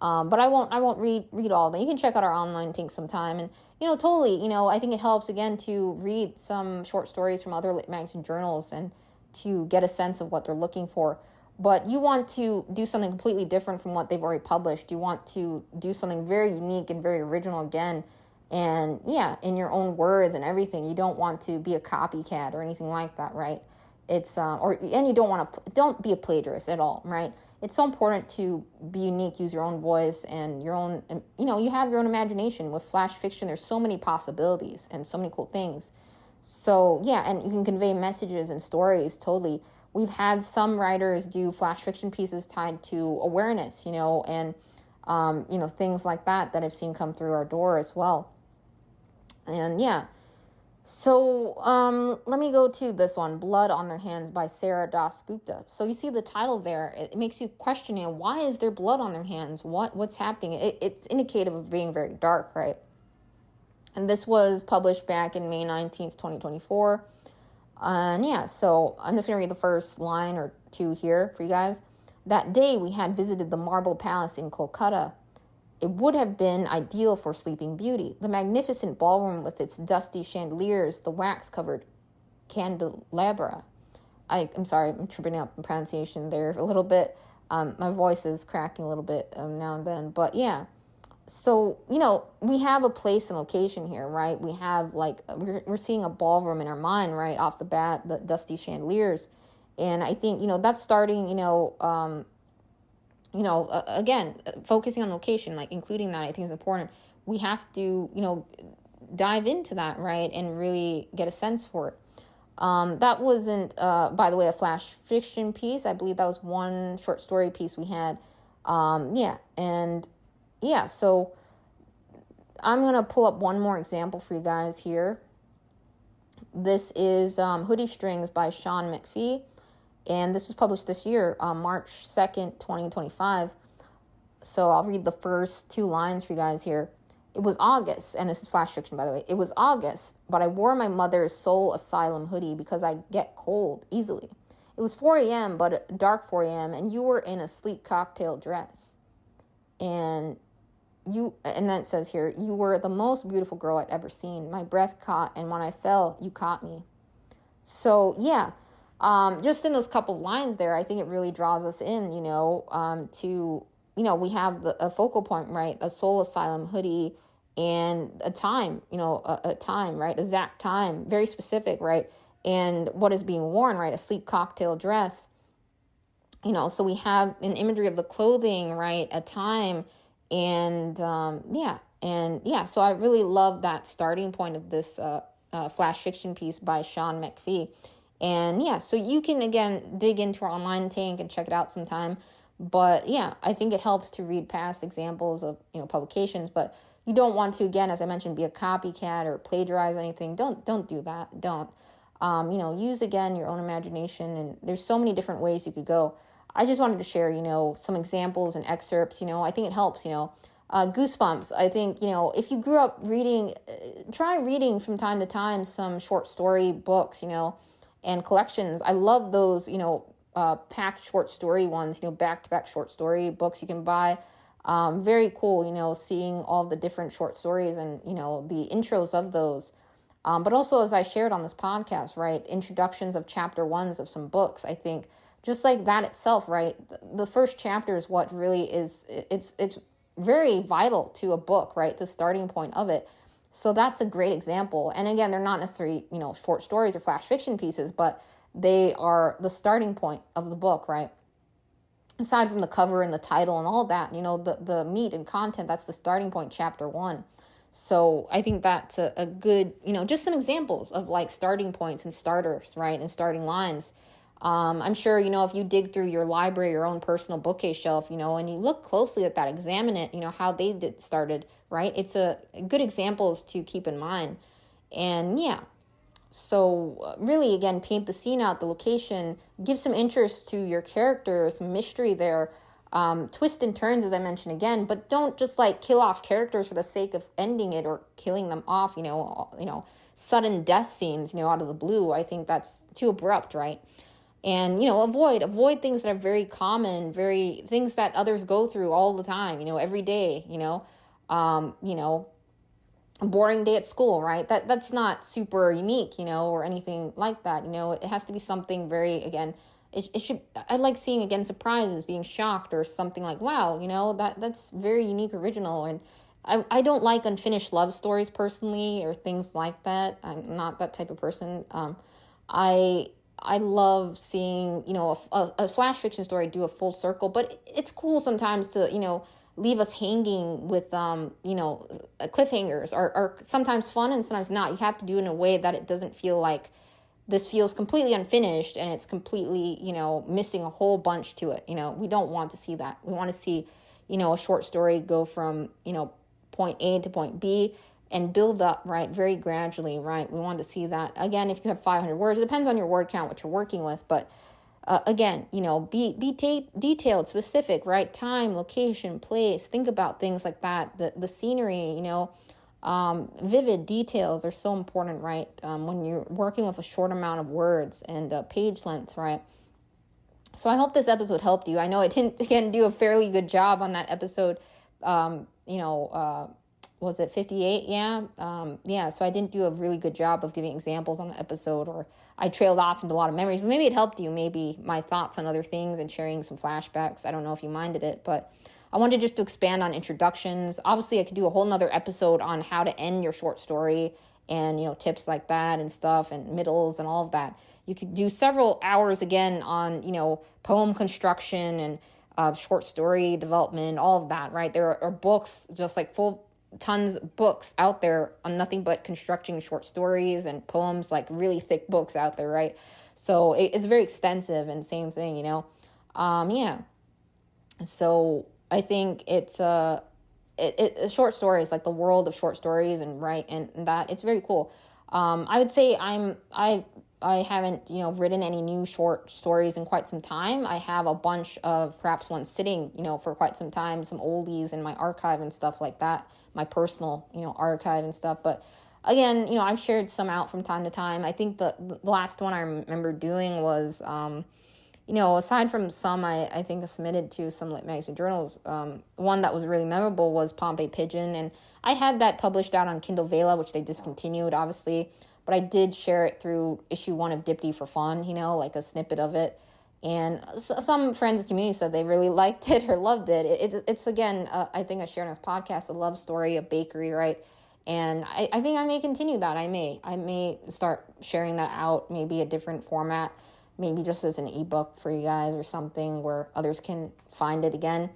But I won't read all of them. You can check out our online tank sometime. And, totally, I think it helps, again, to read some short stories from other lit magazine journals and to get a sense of what they're looking for. But you want to do something completely different from what they've already published. You want to do something very unique and very original again. And, in your own words and everything. You don't want to be a copycat or anything like that, right? It's and you don't be a plagiarist at all, right? It's so important to be unique, use your own voice and your own, you have your own imagination. With flash fiction, there's so many possibilities and so many cool things. So and you can convey messages and stories totally. We've had some writers do flash fiction pieces tied to awareness, and things like that I've seen come through our door as well. And so let me go to this one, Blood on Their Hands by Sarah Das Gupta. So you see the title there. It makes you question, why is there blood on their hands? What's happening? It's indicative of being very dark, right? And this was published back in May 19th, 2024. And so I'm just going to read the first line or two here for you guys. That day we had visited the Marble Palace in Kolkata. It would have been ideal for Sleeping Beauty. The magnificent ballroom with its dusty chandeliers, the wax-covered candelabra. I'm sorry, I'm tripping up in pronunciation there a little bit. My voice is cracking a little bit now and then. But so, we have a place and location here, right? We have we're seeing a ballroom in our mind, right? Off the bat, the dusty chandeliers. And I think, that's starting, again, focusing on location, including that, I think is important. We have to, dive into that, right? And really get a sense for it. That wasn't, by the way, a flash fiction piece. I believe that was one short story piece we had. So I'm going to pull up one more example for you guys here. This is Hoodie Strings by Sean McPhee. And this was published this year, March 2nd, 2025. So I'll read the first two lines for you guys here. It was August, and this is flash fiction, by the way. It was August, but I wore my mother's Soul Asylum hoodie because I get cold easily. It was 4 a.m., but dark 4 a.m., and you were in a sleek cocktail dress. And then it says here, you were the most beautiful girl I'd ever seen. My breath caught, and when I fell, you caught me. So, just in those couple of lines there, I think it really draws us in, to, we have a focal point, right? A Soul Asylum hoodie and a time, a time, right? A exact time, very specific, right? And what is being worn, right? A sleek cocktail dress, so we have an imagery of the clothing, right? A time and, so I really love that starting point of this flash fiction piece by Sean McPhee. And so you can, again, dig into our online tank and check it out sometime. But yeah, I think it helps to read past examples of, publications, but you don't want to, again, as I mentioned, be a copycat or plagiarize anything. Don't do that. Don't. Use, again, your own imagination, and there's so many different ways you could go. I just wanted to share, some examples and excerpts. I think it helps, Goosebumps. I think, if you grew up reading, try reading from time to time some short story books, and collections. I love those, packed short story ones, back-to-back short story books you can buy. Very cool, seeing all the different short stories and, the intros of those. But also, as I shared on this podcast, right, introductions of chapter ones of some books, I think just like that itself, right, the first chapter is what really is, it's very vital to a book, right, the starting point of it. So that's a great example. And again, they're not necessarily, short stories or flash fiction pieces, but they are the starting point of the book, right? Aside from the cover and the title and all that, the meat and content, that's the starting point, chapter one. So I think that's a good, just some examples of like starting points and starters, right? And starting lines. I'm sure, if you dig through your library, your own personal bookcase shelf, and you look closely at that, examine it, how they started, right? It's a good examples to keep in mind. And yeah, so really, again, paint the scene out, the location, give some interest to your character, some mystery there. Twists and turns, as I mentioned again, but don't just like kill off characters for the sake of ending it or killing them off, sudden death scenes, out of the blue. I think that's too abrupt, right? And, avoid things that are very common, very things that others go through all the time, every day, a boring day at school, right? That's not super unique, or anything like that. It has to be something very, again, it should, I like seeing, again, surprises, being shocked or something like, wow, that's very unique, original. And I don't like unfinished love stories personally or things like that. I'm not that type of person. I love seeing, a flash fiction story do a full circle, but it's cool sometimes to, leave us hanging with, cliffhangers are sometimes fun and sometimes not. You have to do it in a way that it doesn't feel like this feels completely unfinished and it's completely, missing a whole bunch to it. We don't want to see that. We want to see, a short story go from, point A to point B and build up, right, very gradually, right? We want to see that. Again, if you have 500 words, it depends on your word count, what you're working with, but again, be detailed, specific, right? Time, location, place, think about things like that. The scenery, vivid details are so important, right? When you're working with a short amount of words and page length, right? So I hope this episode helped you. I know I didn't, again, do a fairly good job on that episode, was it 58? Yeah. So I didn't do a really good job of giving examples on the episode, or I trailed off into a lot of memories, but maybe it helped you, maybe my thoughts on other things and sharing some flashbacks. I don't know if you minded it, but I wanted just to expand on introductions. Obviously I could do a whole nother episode on how to end your short story and, tips like that and stuff and middles and all of that. You could do several hours again on, poem construction and short story development, all of that, right? There are books, just like tons of books out there on nothing but constructing short stories and poems, like really thick books out there, right? So it's very extensive, and same thing, yeah. So I think it's short stories, like the world of short stories, and right, and that it's very cool. I would say I haven't, written any new short stories in quite some time. I have a bunch of perhaps ones sitting, for quite some time, some oldies in my archive and stuff like that, my personal, archive and stuff. But again, I've shared some out from time to time. I think the last one I remember doing was, aside from some I think I submitted to some Lit magazine journals, one that was really memorable was Pompeii Pigeon. And I had that published out on Kindle Vela, which they discontinued, obviously. But I did share it through issue 1 of Dipty for fun, like a snippet of it. And some friends in the community said they really liked it or loved it. It's again, I think I shared on this podcast, a love story, a bakery, right? And I think I may continue that. I may start sharing that out, maybe a different format, maybe just as an ebook for you guys or something where others can find it again.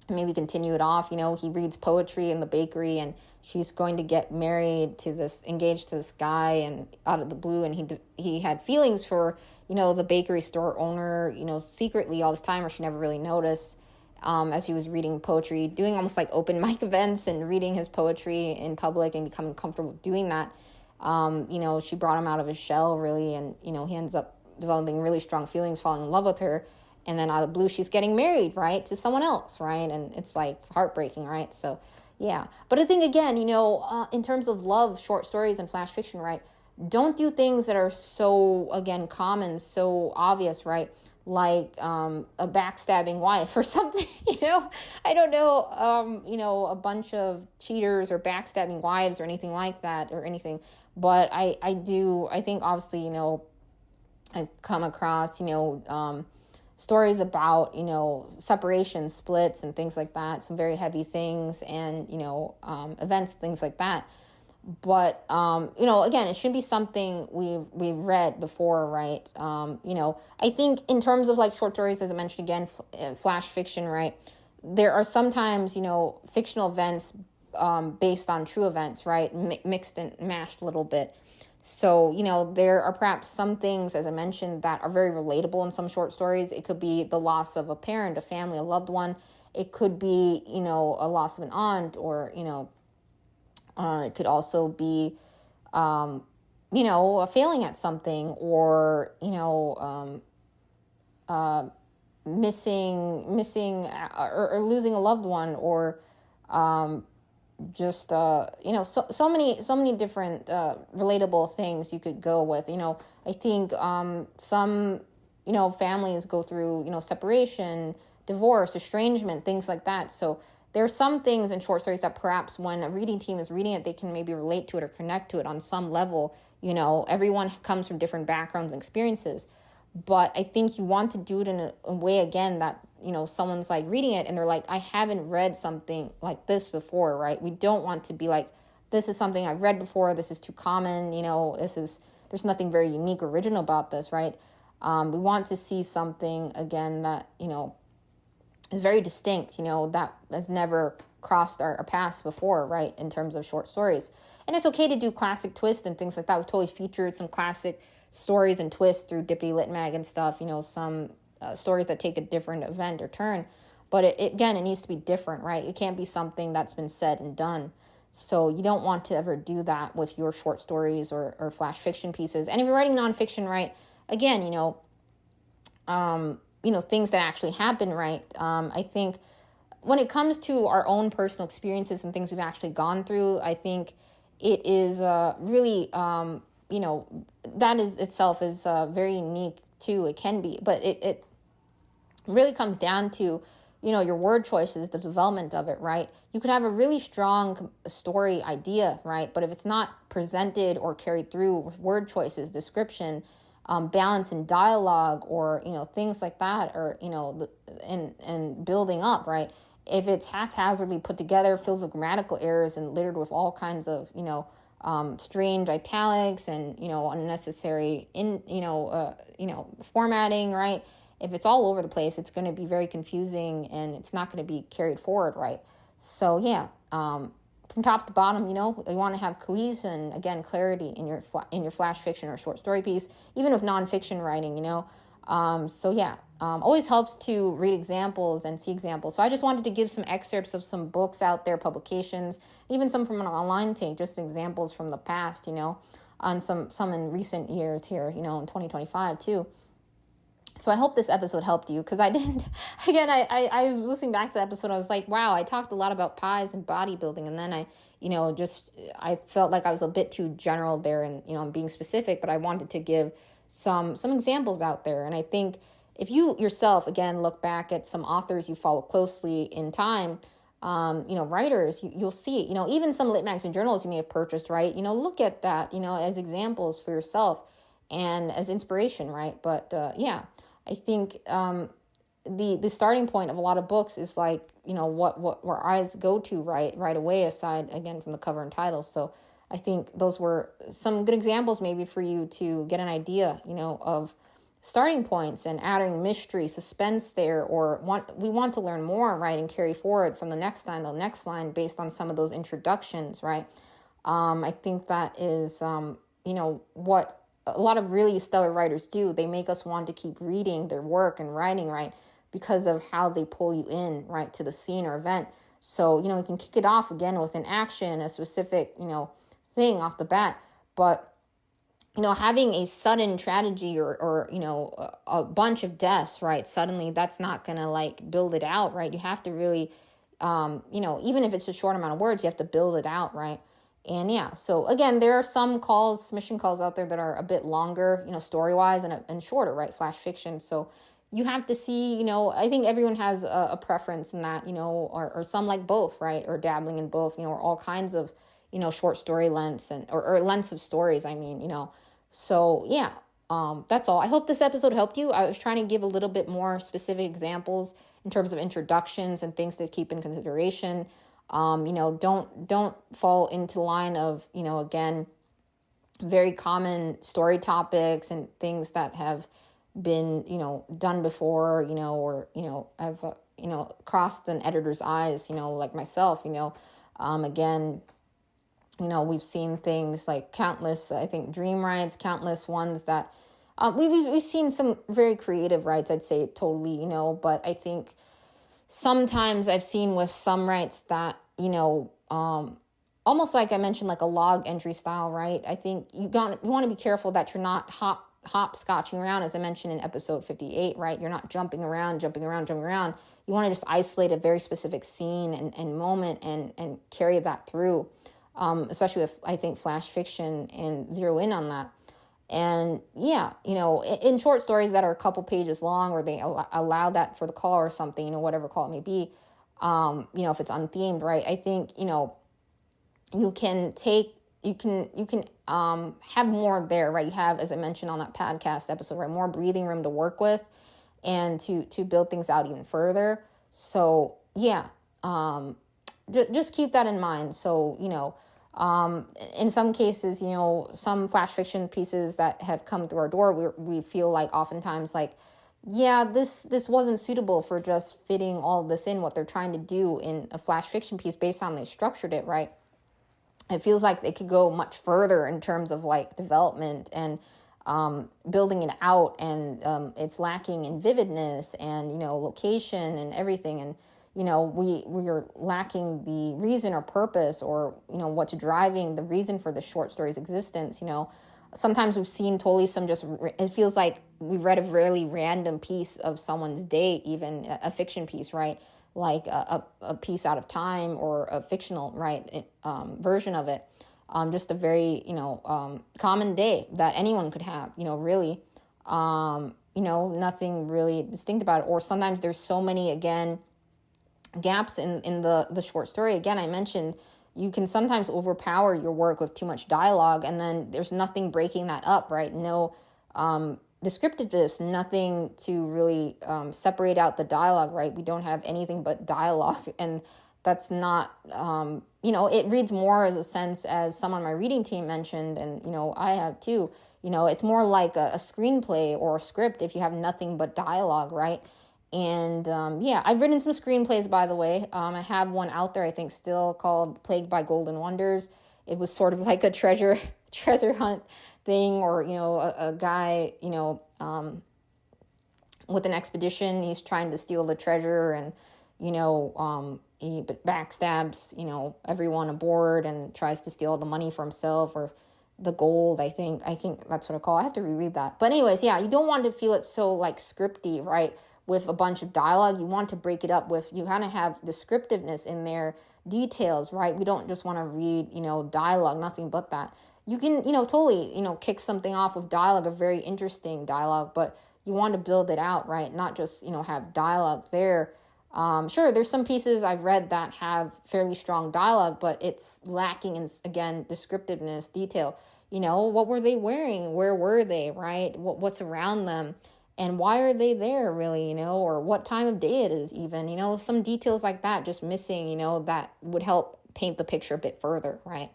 Maybe continue it off. He reads poetry in the bakery, and she's going to get engaged to this guy, and out of the blue, and he had feelings for, the bakery store owner, secretly all this time, or she never really noticed, as he was reading poetry, doing almost like open mic events and reading his poetry in public and becoming comfortable doing that. She brought him out of his shell, really, and, he ends up developing really strong feelings, falling in love with her. And then out of the blue, she's getting married, right, to someone else, right? And it's like heartbreaking, right? So, yeah. But I think, again, in terms of love, short stories and flash fiction, right, don't do things that are so, again, common, so obvious, right? Like a backstabbing wife or something, I don't know, a bunch of cheaters or backstabbing wives or anything like that or anything. But I think obviously, I've come across, stories about, separation, splits, and things like that, some very heavy things, and, events, things like that. But, again, it should be something we've read before, right? I think in terms of like short stories, as I mentioned again, flash fiction, right? There are sometimes, fictional events based on true events, right? Mixed and mashed a little bit. So, there are perhaps some things, as I mentioned, that are very relatable in some short stories. It could be the loss of a parent, a family, a loved one. It could be, a loss of an aunt, or, it could also be, a failing at something, or, missing or losing a loved one, or just so many different relatable things you could go with. I think some families go through separation, divorce, estrangement, things like that. So there are some things in short stories that perhaps when a reading team is reading it, they can maybe relate to it or connect to it on some level. Everyone comes from different backgrounds and experiences. But I think you want to do it in a way, again, that, someone's like reading it and they're like, I haven't read something like this before, right? We don't want to be like, this is something I've read before. This is too common. There's nothing very unique or original about this, right? We want to see something, again, that, is very distinct, that has never crossed our paths before, right, in terms of short stories. And it's okay to do classic twists and things like that. We've totally featured some classic stories and twists through Dippity Lit Mag and stuff, some stories that take a different event or turn. But again, it needs to be different, right? It can't be something that's been said and done. So you don't want to ever do that with your short stories or flash fiction pieces. And if you're writing nonfiction, right, again, things that actually happen, right? I think when it comes to our own personal experiences and things we've actually gone through, I think it is really, that is itself is very unique too. It can be, but it really comes down to, your word choices, the development of it, right? You could have a really strong story idea, right? But if it's not presented or carried through with word choices, description, balance in dialogue, or, things like that, or, and building up, right? If it's haphazardly put together, filled with grammatical errors and littered with all kinds of, strange italics and, unnecessary formatting, right? If it's all over the place, it's going to be very confusing and it's not going to be carried forward, right? So yeah, from top to bottom, you want to have cohesion, again, clarity in your flash fiction or short story piece, even with nonfiction writing, So yeah, always helps to read examples and see examples. So I just wanted to give some excerpts of some books out there, publications, even some from an online take, just examples from the past, and some in recent years here, in 2025 too. So I hope this episode helped you, because I didn't, again, I was listening back to the episode, I was like, wow, I talked a lot about pies and bodybuilding, and then I felt like I was a bit too general there, and, I'm being specific, but I wanted to give some examples out there. And I think if you yourself, again, look back at some authors you follow closely in time, writers, you'll see, even some lit magazine journals you may have purchased, right? Look at that, as examples for yourself and as inspiration, right? But yeah, I think the starting point of a lot of books is like, what where eyes go to right away, aside, again, from the cover and title. So I think those were some good examples maybe for you to get an idea, of starting points and adding mystery, suspense there, or we want to learn more, right, and carry forward from the next line to the next line based on some of those introductions, right? I think that is, what a lot of really stellar writers do. They make us want to keep reading their work and writing, right? Because of how they pull you in, right, to the scene or event. So, you can kick it off again with an action, a specific, thing off the bat. But, having a sudden tragedy or a bunch of deaths, right, suddenly, that's not going to like build it out, right? You have to really, even if it's a short amount of words, you have to build it out, right? And yeah, so again, there are some submission calls out there that are a bit longer, story-wise and shorter, right? Flash fiction. So you have to see, I think everyone has a preference in that, or some like both, right? Or dabbling in both, or all kinds of, short story lengths or lengths of stories, I mean. So yeah, that's all. I hope this episode helped you. I was trying to give a little bit more specific examples in terms of introductions and things to keep in consideration. Don't fall into line of, again, very common story topics and things that have been, done before, or, I've, crossed an editor's eyes, like myself, again, we've seen things like countless, I think, dream rides, countless ones that we've seen some very creative rides, I'd say, totally, but I think sometimes I've seen with some rights that, almost like I mentioned, like a log entry style, right? I think you want to be careful that you're not hopscotching around, as I mentioned in episode 58, right? You're not jumping around. You want to just isolate a very specific scene and moment and carry that through, especially with, I think, flash fiction, and zero in on that. And yeah, in short stories that are a couple pages long, or they allow that for the call or something, whatever call it may be, if it's unthemed, right? I think, you can have more there, right? You have, as I mentioned on that podcast episode, right, more breathing room to work with and to build things out even further. So yeah, just keep that in mind. So, in some cases, some flash fiction pieces that have come through our door, we feel like oftentimes like, yeah, this wasn't suitable for just fitting all of this in, what they're trying to do in a flash fiction piece based on they structured it, right? It feels like they could go much further in terms of like development and building it out, and it's lacking in vividness and, location and everything. And, we are lacking the reason or purpose or, what's driving the reason for the short story's existence. Sometimes we've seen totally it feels like we've read a really random piece of someone's day, even a fiction piece, right? Like a piece out of time or a fictional, right, version of it. Just a very, common day that anyone could have, really, nothing really distinct about it. Or sometimes there's so many, again, gaps in the short story. Again, I mentioned you can sometimes overpower your work with too much dialogue, and then there's nothing breaking that up, right? No descriptiveness, nothing to really separate out the dialogue, right? We don't have anything but dialogue, and that's not, it reads more as a sense, as some on my reading team mentioned, and, I have too, it's more like a screenplay or a script if you have nothing but dialogue, right? And yeah, I've written some screenplays, by the way. I have one out there, I think, still, called Plagued by Golden Wonders. It was sort of like a treasure hunt thing, or, a guy, with an expedition, he's trying to steal the treasure, and, he backstabs, everyone aboard and tries to steal the money for himself, or the gold, I think that's what I call it. I have to reread that. But anyways, yeah, you don't want to feel it so like scripty, right? With a bunch of dialogue, you want to break it up with, you kind of have descriptiveness in there, details, right? We don't just want to read, dialogue, nothing but that. You can, totally, kick something off with dialogue, a very interesting dialogue, but you want to build it out, right? Not just, have dialogue there. Sure, there's some pieces I've read that have fairly strong dialogue, but it's lacking in, again, descriptiveness, detail. What were they wearing? Where were they, right? What's around them? And why are they there, really, or what time of day it is even, some details like that just missing, that would help paint the picture a bit further, right?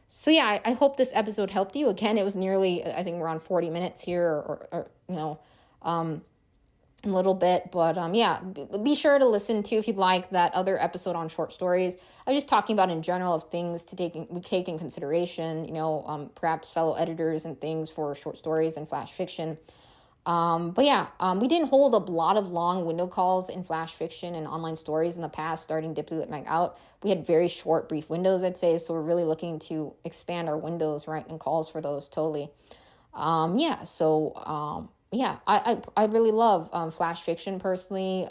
So yeah, I hope this episode helped you. Again, it was nearly, I think, around 40 minutes here, or a little bit, but yeah, be sure to listen to, if you'd like, that other episode on short stories. I was just talking about in general of things to take in consideration, perhaps fellow editors and things for short stories and flash fiction. But yeah, we didn't hold a lot of long window calls in flash fiction and online stories in the past, starting Dippy Lit Mag out. We had very short, brief windows, I'd say, so we're really looking to expand our windows, right, and calls for those, totally. Yeah, I really love flash fiction personally.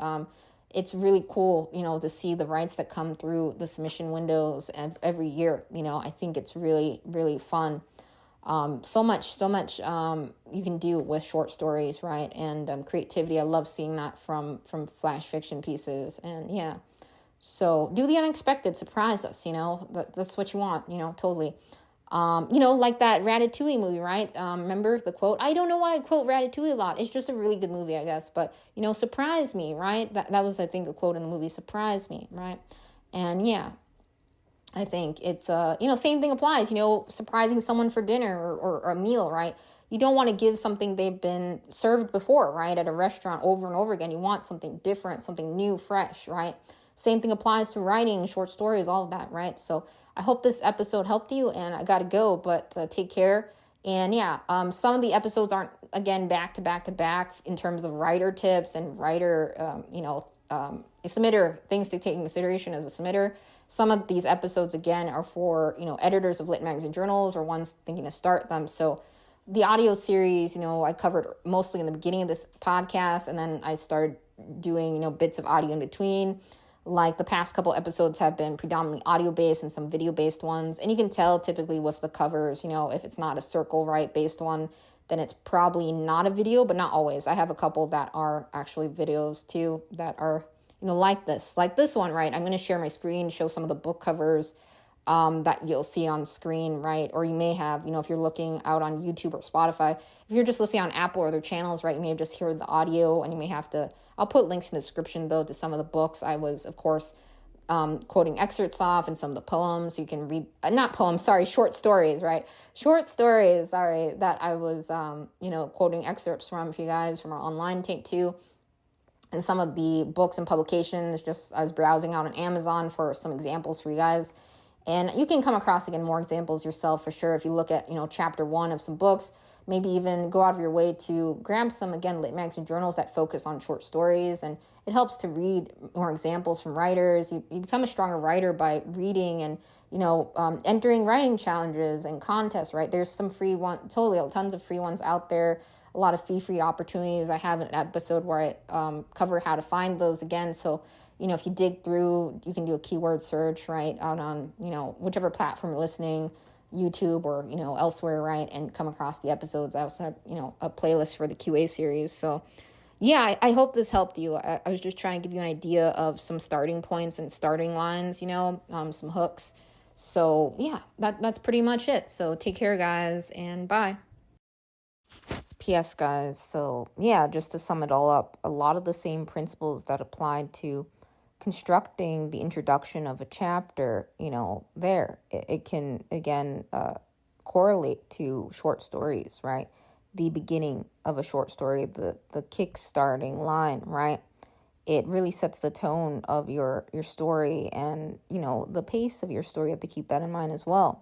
It's really cool, to see the writes that come through the submission windows every year. I think it's really, really fun. So much you can do with short stories, right? And creativity. I love seeing that from flash fiction pieces. And yeah, so do the unexpected, surprise us. That's what you want. Totally. Like that Ratatouille movie, right? Remember the quote? I don't know why I quote Ratatouille a lot. It's just a really good movie, I guess. But, surprise me, right? That was, I think, a quote in the movie, surprise me, right? And yeah, I think it's, same thing applies, surprising someone for dinner or a meal, right? You don't want to give something they've been served before, right? At a restaurant over and over again. You want something different, something new, fresh, right? Same thing applies to writing, short stories, all of that, right? So I hope this episode helped you, and I got to go, but take care. And yeah, some of the episodes aren't, again, back to back in terms of writer tips and writer, submitter, things to take in consideration as a submitter. Some of these episodes, again, are for, editors of lit magazine journals or ones thinking to start them. So the audio series, I covered mostly in the beginning of this podcast, and then I started doing, bits of audio in between. Like the past couple episodes have been predominantly audio-based and some video-based ones. And you can tell typically with the covers, if it's not a circle, right, based one, then it's probably not a video, but not always. I have a couple that are actually videos too that are, like this one, right? I'm going to share my screen, show some of the book covers that you'll see on screen, right? Or you may have, if you're looking out on YouTube or Spotify, if you're just listening on Apple or their channels, right, you may have just heard the audio, and you may have to, I'll put links in the description, though, to some of the books I was, of course, quoting excerpts off, and some of the poems. So you can read, short stories, right? Short stories, that I was, quoting excerpts from for you guys from our online take too. And some of the books and publications, just I was browsing out on Amazon for some examples for you guys. And you can come across, again, more examples yourself for sure. If you look at, chapter 1 of some books, maybe even go out of your way to grab some, again, lit magazine journals that focus on short stories. And it helps to read more examples from writers. You become a stronger writer by reading and, entering writing challenges and contests, right? There's some free ones, totally, tons of free ones out there. A lot of fee-free opportunities. I have an episode where I cover how to find those again. So, if you dig through, you can do a keyword search, right, out on, whichever platform you're listening, YouTube or, elsewhere, right, and come across the episodes. I also have, a playlist for the QA series. So, yeah, I hope this helped you. I was just trying to give you an idea of some starting points and starting lines, some hooks. So, yeah, that's pretty much it. So, take care, guys, and bye. P.S. guys, so, yeah, just to sum it all up, a lot of the same principles that applied to constructing the introduction of a chapter, it can, again, correlate to short stories, right? The beginning of a short story, the kick-starting line, right? It really sets the tone of your story, and, the pace of your story. You have to keep that in mind as well.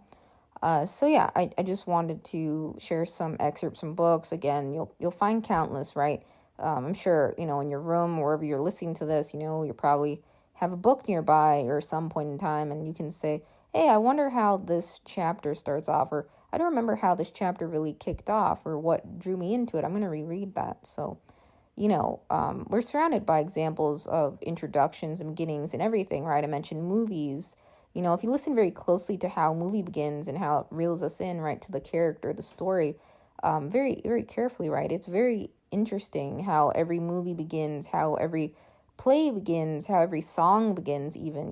So yeah, I just wanted to share some excerpts from books. Again, you'll find countless, right? I'm sure, in your room, wherever you're listening to this, you probably have a book nearby or some point in time, and you can say, hey, I wonder how this chapter starts off, or I don't remember how this chapter really kicked off, or what drew me into it. I'm going to reread that. So, we're surrounded by examples of introductions and beginnings and everything, right? I mentioned movies. If you listen very closely to how a movie begins and how it reels us in, right, to the character, the story, very, very carefully, right? It's very interesting how every movie begins, how every play begins, how every song begins even,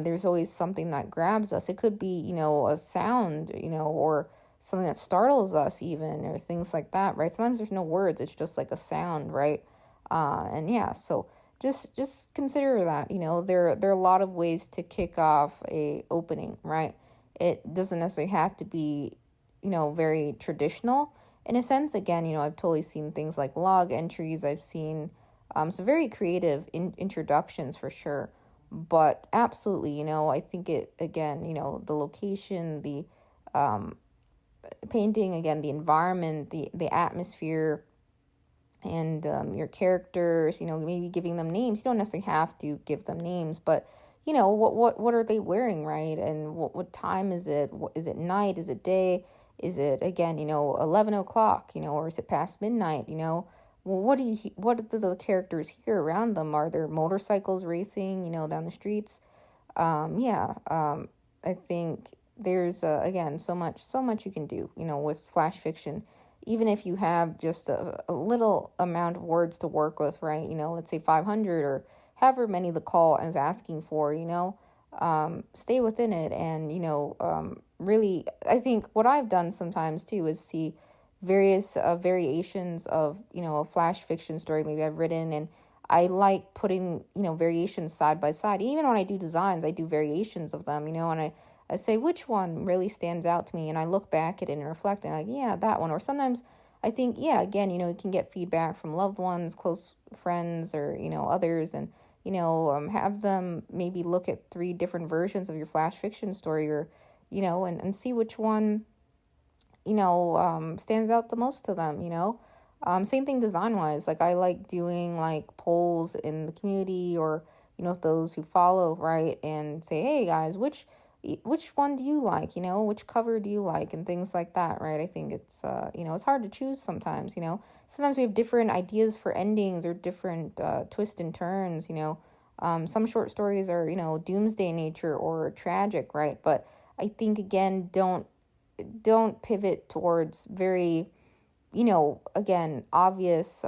there's always something that grabs us. It could be, a sound, or something that startles us even, or things like that, right? Sometimes there's no words. It's just like a sound, right? And yeah, so just consider that, there are a lot of ways to kick off a opening, right? It doesn't necessarily have to be, very traditional. in a sense, again, I've totally seen things like log entries. I've seen some very creative introductions for sure. But absolutely, I think it, again, the location, the painting, again, the environment, the atmosphere, and your characters, maybe giving them names. You don't necessarily have to give them names, but what are they wearing, right? And what time is it? Is it night? Is it day? Is it, again, 11 o'clock, or is it past midnight? Well, what do the characters hear around them? Are there motorcycles racing, down the streets? I think there's again, so much you can do, with flash fiction, even if you have just a little amount of words to work with, right? Let's say 500 or however many the call is asking for, stay within it. And, really, I think what I've done sometimes too is see various variations of, a flash fiction story maybe I've written, and I like putting, variations side by side. Even when I do designs, I do variations of them, and I say which one really stands out to me, and I look back at it and reflect, and like, yeah, that one. Or sometimes I think, yeah, again, you can get feedback from loved ones, close friends, or, others, and, have them maybe look at 3 different versions of your flash fiction story, or, and see which one, stands out the most to them, Same thing design-wise. Like, I like doing, like, polls in the community, or, those who follow, right, and say, hey, guys, which one do you like, which cover do you like, and things like that, right? I think it's, it's hard to choose sometimes, sometimes we have different ideas for endings, or different twists and turns, some short stories are, doomsday nature or tragic, right? But I think, again, don't pivot towards very, again, obvious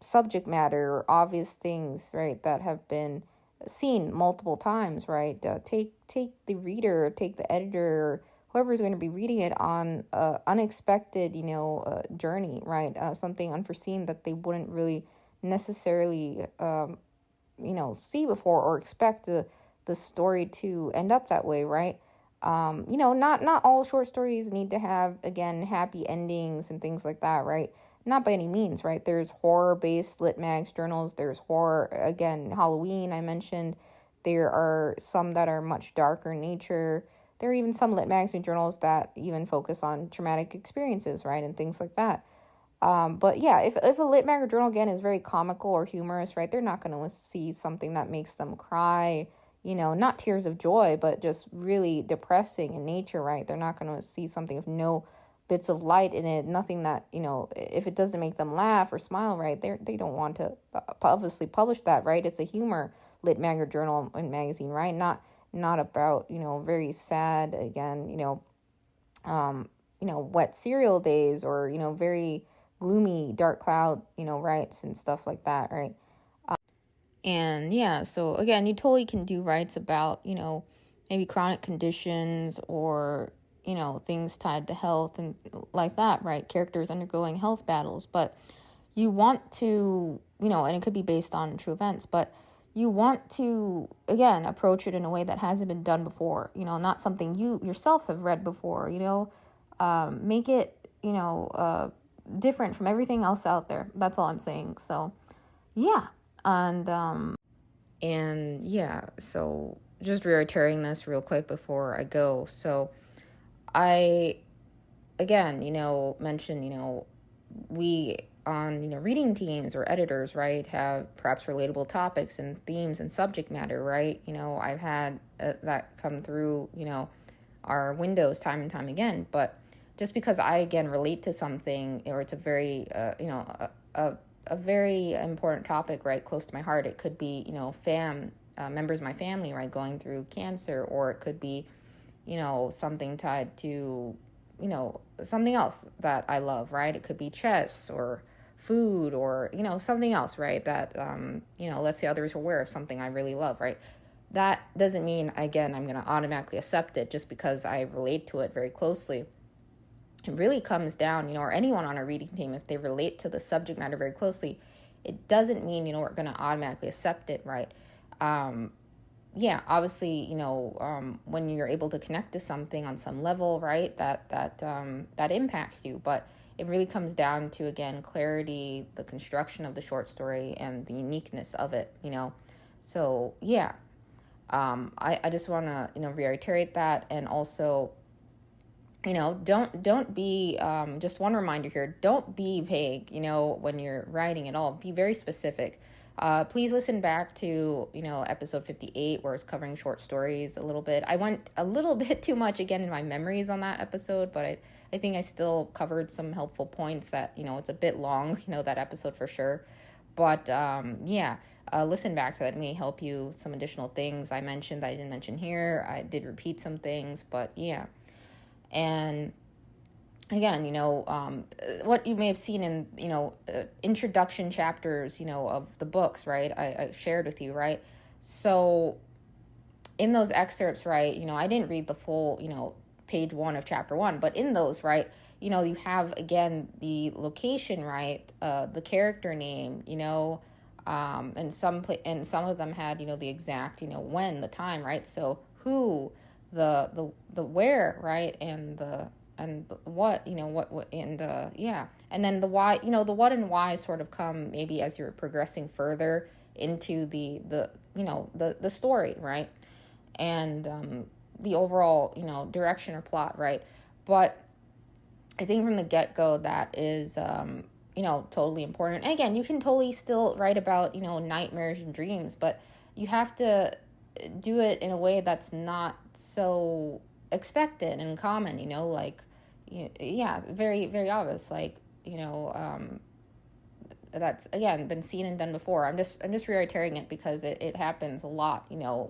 subject matter, or obvious things, right, that have been seen multiple times, right? Take the reader, take the editor, or whoever's going to be reading it on unexpected, journey, right? Something unforeseen that they wouldn't really necessarily, see before, or expect the story to end up that way, right? Not all short stories need to have, again, happy endings and things like that, right? Not by any means, right? There's horror-based lit mags journals. There's horror, again, Halloween, I mentioned. There are some that are much darker in nature. There are even some lit magazine journals that even focus on traumatic experiences, right? And things like that. But yeah, if a lit mag or journal, again, is very comical or humorous, right? They're not going to see something that makes them cry, not tears of joy, but just really depressing in nature, right? They're not going to see something with no bits of light in it, nothing that, if it doesn't make them laugh or smile, right? They don't want to obviously publish that, right? It's a humor lit mag or journal and magazine, right? Not about, very sad, again, wet cereal days, or, very gloomy dark cloud, rights and stuff like that, right? And yeah, so again, you totally can do writes about, maybe chronic conditions, or, things tied to health and like that, right? Characters undergoing health battles. But you want to, and it could be based on true events, but you want to, again, approach it in a way that hasn't been done before, not something you yourself have read before, make it, different from everything else out there. That's all I'm saying. So, yeah. And yeah, so just reiterating this real quick before I go. So I, again, mentioned, we on, reading teams or editors, right, have perhaps relatable topics and themes and subject matter, right? I've had that come through, our windows time and time again. But just because I, again, relate to something, or it's a very, a very important topic, right, close to my heart. It could be, members of my family, right, going through cancer, or it could be, something tied to, something else that I love, right? It could be chess or food, or, something else, right, that, let's say others are aware of something I really love, right? That doesn't mean, again, I'm going to automatically accept it just because I relate to it very closely. It really comes down, or anyone on a reading team, if they relate to the subject matter very closely, it doesn't mean, we're going to automatically accept it, right? Yeah, obviously, when you're able to connect to something on some level, right, that impacts you. But it really comes down to, again, clarity, the construction of the short story, and the uniqueness of it, So, yeah, I just want to, reiterate that. And also, don't be, just one reminder here, don't be vague, when you're writing at all. Be very specific. Please listen back to, episode 58, where I was covering short stories a little bit. I went a little bit too much, again, in my memories on that episode, but I think I still covered some helpful points that, it's a bit long, that episode for sure. But, listen back to that. It may help you some additional things I mentioned that I didn't mention here. I did repeat some things, but yeah. And again, what you may have seen in, introduction chapters, of the books, right? I shared with you, right? So in those excerpts, right, I didn't read the full, page 1 of chapter 1, but in those, right, you have, again, the location, right? The character name, and some of them had, the exact, when, the time, right? So who, the where, right? And the what, and then the why, the what and why sort of come maybe as you're progressing further into the story, right? And the overall, direction or plot, right? But I think from the get-go that is, totally important. And again, you can totally still write about, nightmares and dreams, but you have to do it in a way that's not so expected and common, very, very obvious, that's, again, been seen and done before. I'm just reiterating it because it happens a lot,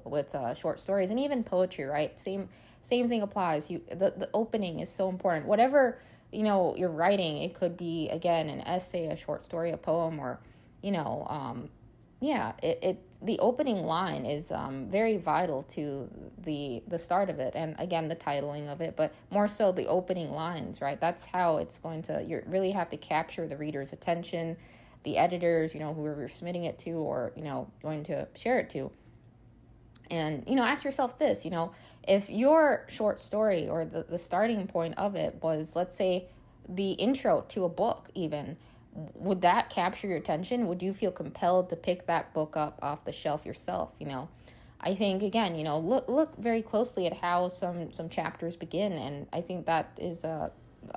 with short stories and even poetry, right? Same thing applies. The opening is so important. Whatever, you're writing, it could be, again, an essay, a short story, a poem, or, the opening line is very vital to the start of it, and again, the titling of it, but more so the opening lines, right? That's how it's going to, you really have to capture the reader's attention, the editors, whoever you're submitting it to, or, going to share it to. And, ask yourself this, if your short story or the starting point of it was, let's say, the intro to a book even, would that capture your attention? Would you feel compelled to pick that book up off the shelf yourself? I think, again, look very closely at how some chapters begin. And I think that is a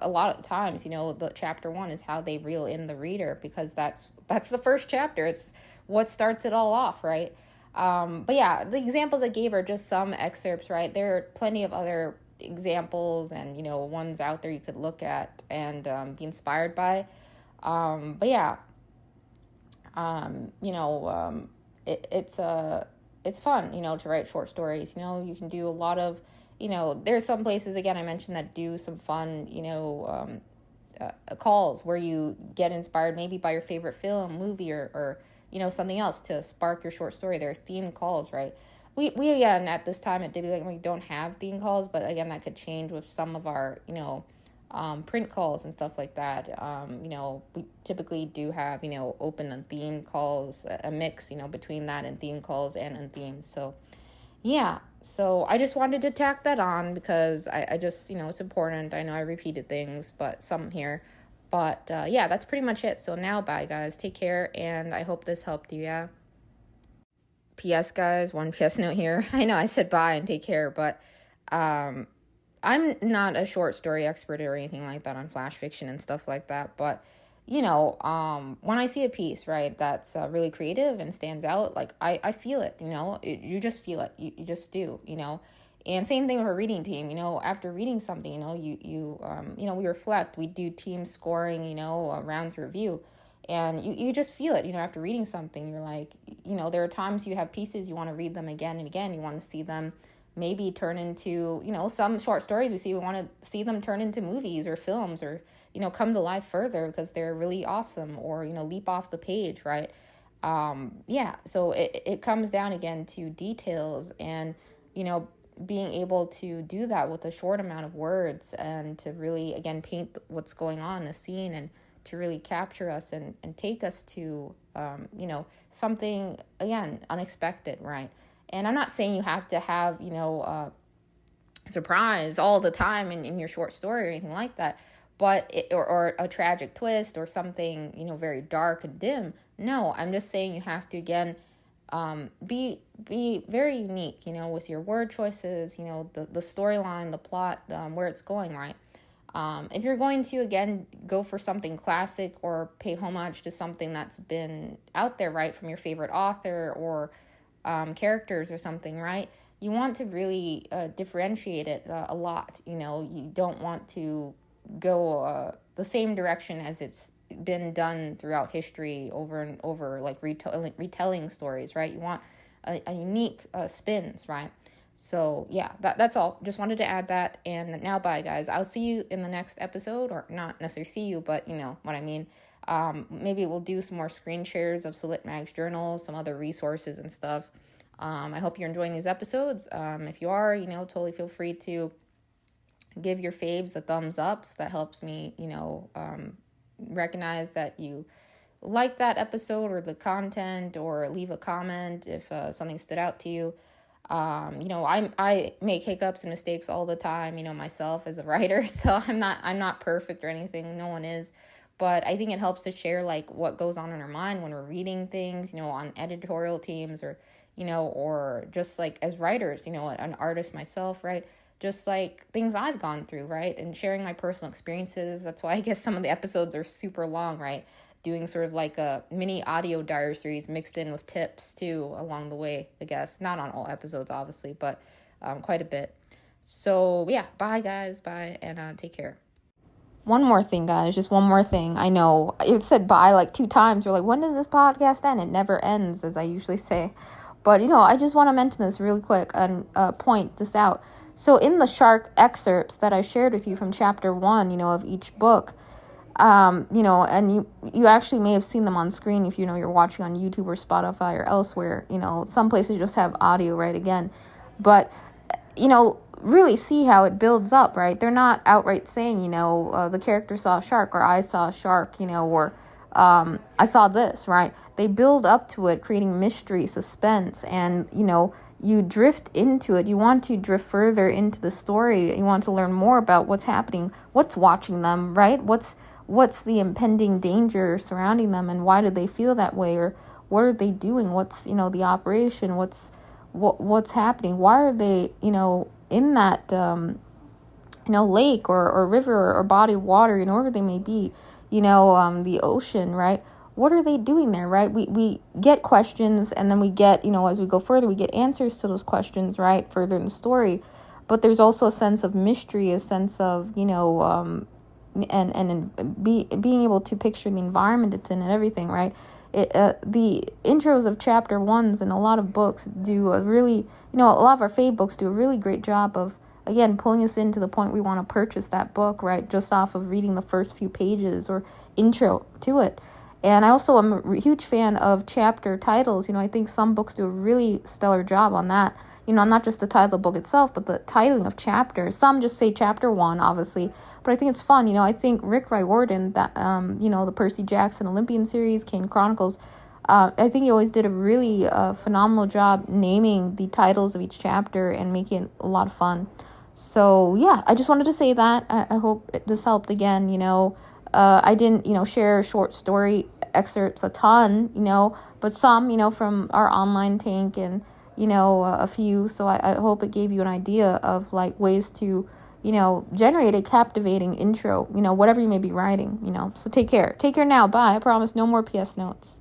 lot of times, the chapter 1 is how they reel in the reader, because that's the first chapter. It's what starts it all off, right? But yeah, the examples I gave are just some excerpts, right? There are plenty of other examples and, ones out there you could look at and be inspired by. But yeah, it's fun, to write short stories. You can do a lot of, there's some places, again, I mentioned, that do some fun, calls where you get inspired maybe by your favorite film, movie, or something else to spark your short story. There are themed calls, right? We again, at this time at WLAG, we don't have theme calls, but again, that could change with some of our, print calls and stuff like that. We typically do have, open and theme calls, a mix, between that and theme calls and unthemed. So, yeah. So I just wanted to tack that on because I just, it's important. I know I repeated things, but some here. But, yeah, that's pretty much it. So now, bye, guys. Take care, and I hope this helped you, yeah? P.S., guys, one P.S. note here. I know I said bye and take care, but I'm not a short story expert or anything like that on flash fiction and stuff like that. But, when I see a piece, right, that's really creative and stands out, I feel it, you just feel it. You just do, And same thing with our reading team, after reading something, we reflect, we do team scoring, a rounds review. And you just feel it, after reading something. You're like, there are times you have pieces, you want to read them again and again. You want to see them maybe turn into, some short stories we want to see them turn into movies or films or, come to life further because they're really awesome or, leap off the page, right? So it comes down again to details and, being able to do that with a short amount of words and to really, again, paint what's going on in the scene and to really capture us and take us to, something, again, unexpected, right? And I'm not saying you have to have, surprise all the time in your short story or anything like that. or a tragic twist or something, very dark and dim. No, I'm just saying you have to, again, be very unique, with your word choices, the storyline, the plot, where it's going, right? If you're going to, again, go for something classic or pay homage to something that's been out there, right, from your favorite author or characters or something, right, you want to really differentiate it a lot. You don't want to go the same direction as it's been done throughout history over and over, like retelling stories, right? You want a unique spins, right? So yeah, that's all. Just wanted to add that. And now, bye, guys. I'll see you in the next episode, or not necessarily see you, but you know what I mean. Maybe we'll do some more screen shares of Salit Mag's journals, some other resources and stuff. I hope you're enjoying these episodes. If you are, totally feel free to give your faves a thumbs up. So that helps me, recognize that you like that episode or the content, or leave a comment if something stood out to you. I make hiccups and mistakes all the time, myself as a writer. So I'm not perfect or anything. No one is. But I think it helps to share like what goes on in our mind when we're reading things, on editorial teams, or, or just like as writers, an artist myself, right? Just like things I've gone through, right? And sharing my personal experiences. That's why I guess some of the episodes are super long, right? Doing sort of like a mini audio diary series mixed in with tips too along the way, I guess. Not on all episodes, obviously, but quite a bit. So yeah, bye guys, bye, and take care. One more thing, guys, just one more thing. I know it said bye like 2 times. You're like, when does this podcast end? It never ends, as I usually say. But, I just want to mention this really quick and point this out. So in the shark excerpts that I shared with you from chapter 1, of each book, and you actually may have seen them on screen if you're watching on YouTube or Spotify or elsewhere. Some places just have audio, right, again. But, really see how it builds up, right? They're not outright saying, the character saw a shark, or I saw a shark, or I saw this, right? They build up to it, creating mystery, suspense, and, you drift into it. You want to drift further into the story. You want to learn more about what's happening, what's watching them, right? What's the impending danger surrounding them, and why do they feel that way, or what are they doing? What's, the operation? What's happening? Why are they, in that, lake or river or body of water, wherever they may be, the ocean, right? What are they doing there, right? We get questions, and then we get, as we go further, we get answers to those questions, right, further in the story. But there's also a sense of mystery, a sense of, being able to picture the environment it's in and everything, right? The intros of chapter 1s in a lot of books do a really, a lot of our fave books do a really great job of, again, pulling us into the point we want to purchase that book, right, just off of reading the first few pages or intro to it. And I also am a huge fan of chapter titles. I think some books do a really stellar job on that. Not just the title of the book itself, but the titling of chapters. Some just say chapter 1, obviously. But I think it's fun. I think Rick Riordan, that, the Percy Jackson Olympian series, Kane Chronicles, I think he always did a really phenomenal job naming the titles of each chapter and making it a lot of fun. So, yeah, I just wanted to say that. I hope this helped again, I didn't, share short story excerpts a ton, but some, from our online tank and, a few. So I hope it gave you an idea of like ways to, generate a captivating intro, whatever you may be writing, So take care. Take care now. Bye. I promise no more PS notes.